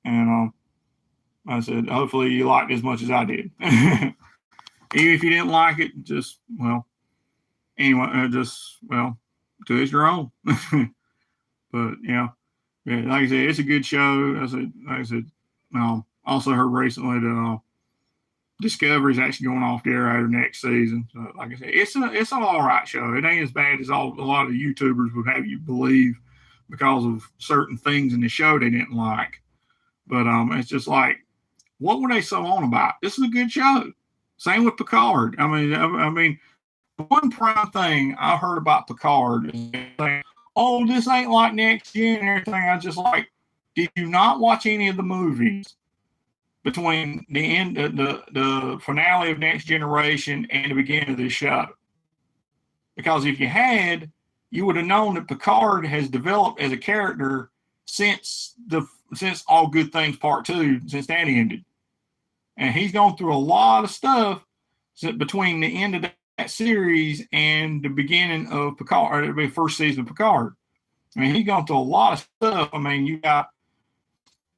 And like I said, hopefully you liked it as much as I did. Even if you didn't like it, to each your own. But yeah, like I said, it's a good show. Also heard recently that Discovery is actually going off the air after next season. So like I said, it's an all right show. It ain't as bad as a lot of YouTubers would have you believe, because of certain things in the show they didn't like. But it's just like, what were they so on about? This is a good show. Same with Picard. I mean, one prime thing I heard about Picard is saying, "Oh, this ain't like Next Gen and everything." I just like, did you not watch any of the movies between the finale of Next Generation and the beginning of this show? Because if you had, you would have known that Picard has developed as a character since All Good Things Part 2, since that ended. And he's gone through a lot of stuff between the end of that series and the beginning of Picard, or the first season of Picard. I mean, he's gone through a lot of stuff. I mean,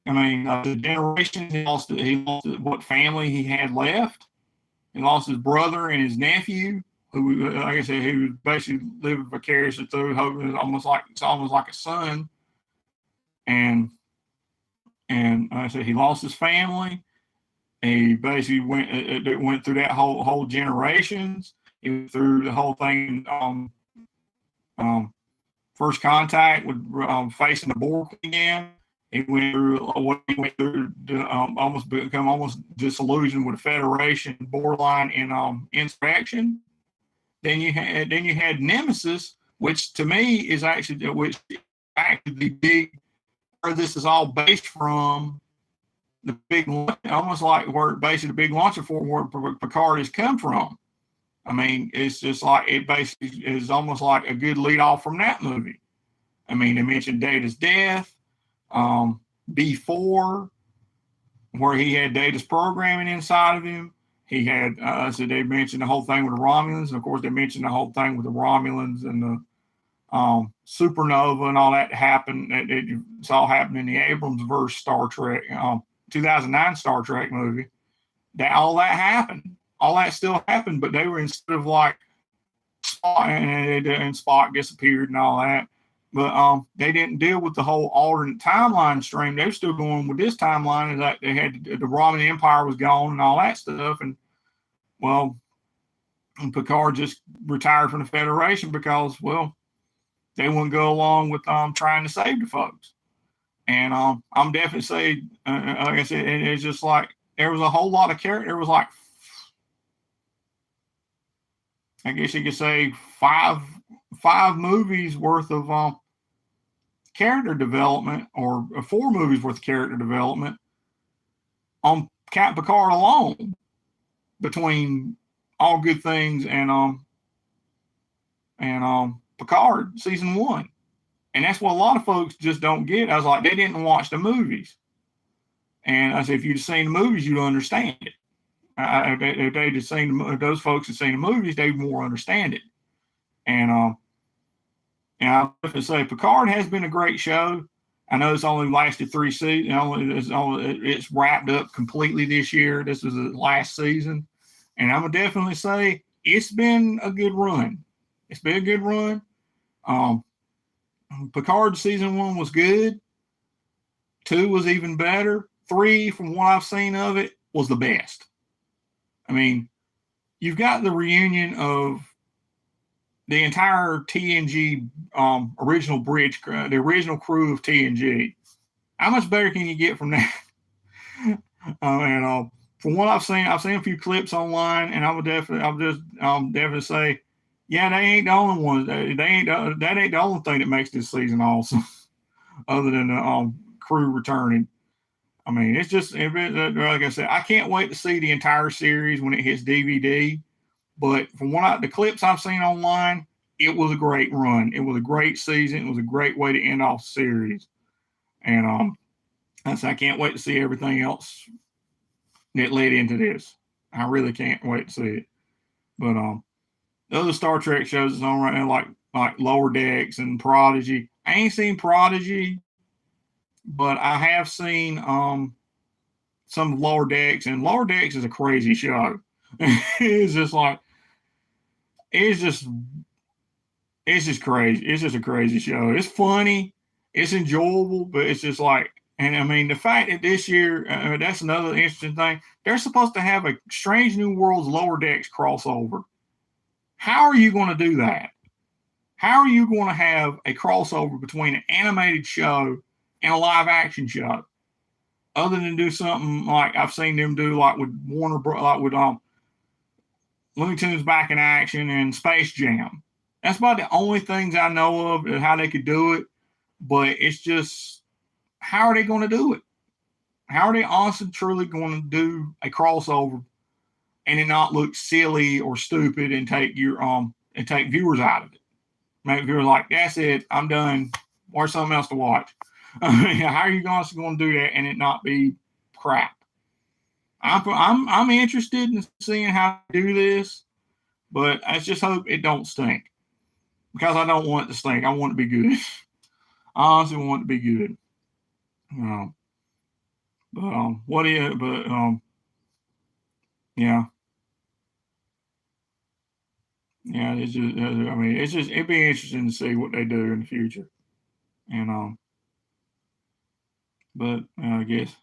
the generation, he lost what family he had left. He lost his brother and his nephew, who, like I said, he was basically living vicariously through, hoping it's almost like a son. And like I said, he lost his family. He basically went through that whole generations. He went through the whole thing. First contact with facing the Borg again. He went through what he went through to almost disillusioned with the Federation, borderline in insurrection. Then you had Nemesis, which to me is actually the big, where this is all based from. The big, almost like where basically the big launcher for where Picard has come from. I mean, it's just like, it basically is almost like a good lead off from that movie. I mean, they mentioned Data's death, B4, where he had Data's programming inside of him. He had, so they mentioned the whole thing with the Romulans, and of course they mentioned the whole thing with the Romulans and the supernova and all that happened. It's all happened in the Abrams verse Star Trek. 2009 Star Trek movie, all that happened. All that still happened, but they were, instead of like Spock, and Spock disappeared and all that, but they didn't deal with the whole alternate timeline stream. They were still going with this timeline, that they had the Roman Empire was gone and all that stuff, and Picard just retired from the Federation because, they wouldn't go along with trying to save the folks. And I'm definitely saying, like I said, it's just like, there was a whole lot of character. There was like, I guess you could say, five movies worth of character development, or 4 movies worth of character development on Captain Picard alone, between All Good Things and Picard season 1. And that's what a lot of folks just don't get. I was like, they didn't watch the movies. And I said, if you'd seen the movies, you'd understand it. If they'd seen those folks had seen the movies, they'd more understand it. And I'll definitely say Picard has been a great show. I know it's only lasted 3 seasons. It's wrapped up completely this year. This is the last season. And I'm going to definitely say it's been a good run. It's been a good run. Picard season 1 was good. 2 was even better. 3, from what I've seen of it, was the best. I mean, you've got the reunion of the entire TNG original bridge, the original crew of TNG. How much better can you get from that? And from what I've seen a few clips online, and I'll definitely say, yeah, they ain't the only ones. That ain't the only thing that makes this season awesome, other than the crew returning. I mean, it's just like I said, I can't wait to see the entire series when it hits DVD. But from the clips I've seen online, it was a great run. It was a great season. It was a great way to end off the series. And I can't wait to see everything else that led into this. I really can't wait to see it. But the other Star Trek shows is on right now, like Lower Decks and Prodigy. I ain't seen Prodigy, but I have seen some Lower Decks, and Lower Decks is a crazy show. It's just crazy. It's just a crazy show. It's funny, it's enjoyable, but it's just like, and I mean, the fact that this year, that's another interesting thing. They're supposed to have a Strange New Worlds Lower Decks crossover. How are you going to do that? How are you going to have a crossover between an animated show and a live action show? Other than do something like I've seen them do, like with Warner Bros., like with Looney Tunes Back in Action and Space Jam. That's about the only things I know of how they could do it. But it's just, how are they going to do it? How are they honestly, truly going to do a crossover and it not look silly or stupid and take viewers out of it? Make viewers like, that's it, I'm done. Or something else to watch. How are you going to do that and it not be crap? I'm interested in seeing how to do this, but I just hope it don't stink, because I don't want it to stink. I want it to be good. I honestly want it to be good. Yeah, yeah. It's just, I mean, it'd be interesting to see what they do in the future, and but I guess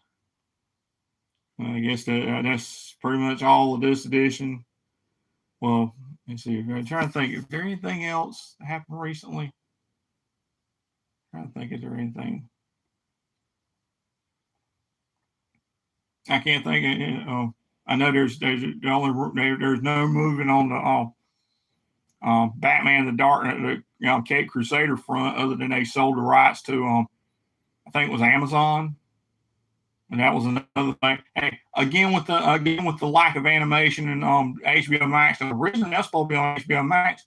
that's pretty much all of this edition. Well, let's see. I'm trying to think. Is there anything else that happened recently? I'm trying to think. Is there anything? I can't think of it. I know there's no moving on the Batman the Dark Cape Crusader front, other than they sold the rights to I think it was Amazon, and that was another thing. Hey, again with the lack of animation and HBO Max. Originally that's supposed to be on HBO Max,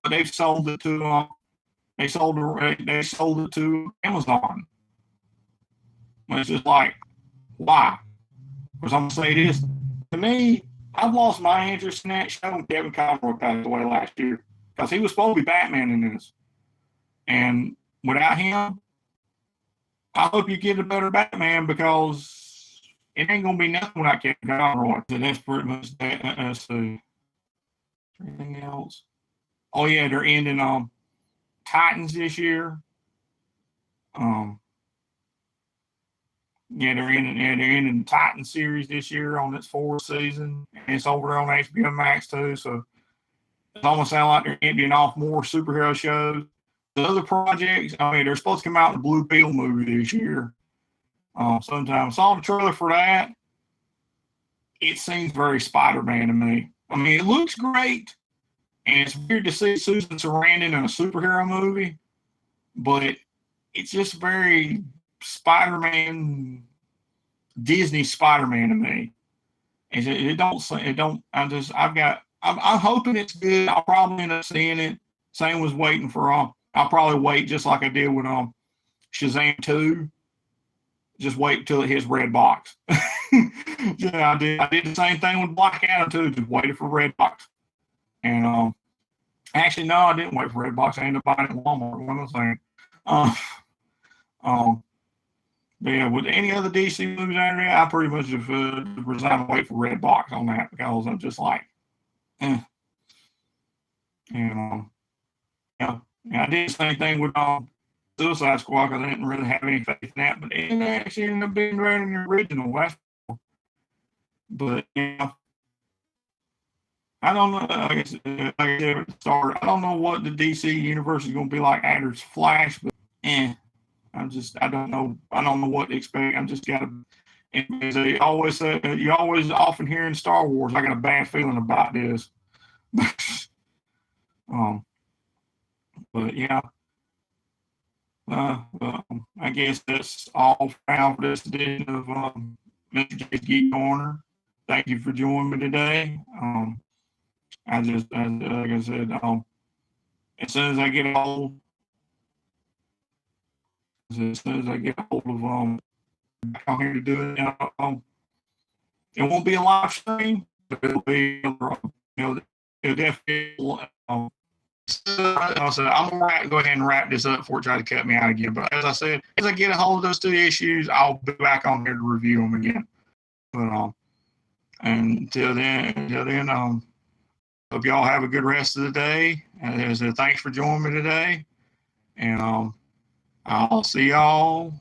but they've sold it to they sold it to Amazon. It's just like, why? Because I'm gonna say this, to me, I've lost my interest in that show when Kevin Conroy passed away last year, because he was supposed to be Batman in this, and without him, I hope you get a better Batman, because it ain't gonna be nothing without Kevin Conroy. So that's pretty much that. Let's see. Anything else? Oh yeah, they're ending Titans this year. Yeah, they're ending the Titan series this year on its 4th season, and it's over there on HBO Max too. So it almost sounds like they're ending off more superhero shows. The other projects, I mean, they're supposed to come out in the Blue Pill movie this year. Sometime. Saw the trailer for that. It seems very Spider-Man to me. I mean, it looks great, and it's weird to see Susan Sarandon in a superhero movie, but it's just very Spider-Man, Disney Spider-Man to me. I'm hoping it's good. I'll probably end up seeing it. Same was waiting for I'll probably wait just like I did with Shazam 2. Just wait until it hits red box. Yeah, I did the same thing with Black Adam too. Just waited for red box. And Actually, no, I didn't wait for Redbox. I ended up buying it at Walmart. One of the things. Um, um, but yeah, with any other DC movies out there, I pretty much have resigned to wait for Redbox on that because I'm just like, eh. And yeah, yeah, I did the same thing with Suicide Squad because I didn't really have any faith in that, but it actually ended up being better than the original. But yeah, I don't know. Like I said at the start, I don't know what the DC universe is going to be like after Flash, but I don't know. I don't know what to expect. I'm just got to. They always say you always often hear in Star Wars. I got a bad feeling about this. um, but yeah, I guess that's all for now for this edition of Mr. J's Geek Corner. Thank you for joining me today. Like I said, as soon as I get a hold, as soon as I get a hold of back on here to do it, it won't be a live stream, but it'll be, it'll definitely. So I'm gonna go ahead and wrap this up before it tries to cut me out again. But as I said, as I get a hold of those two issues, I'll be back on here to review them again. But and until then, hope y'all have a good rest of the day. And thanks for joining me today. And I'll see y'all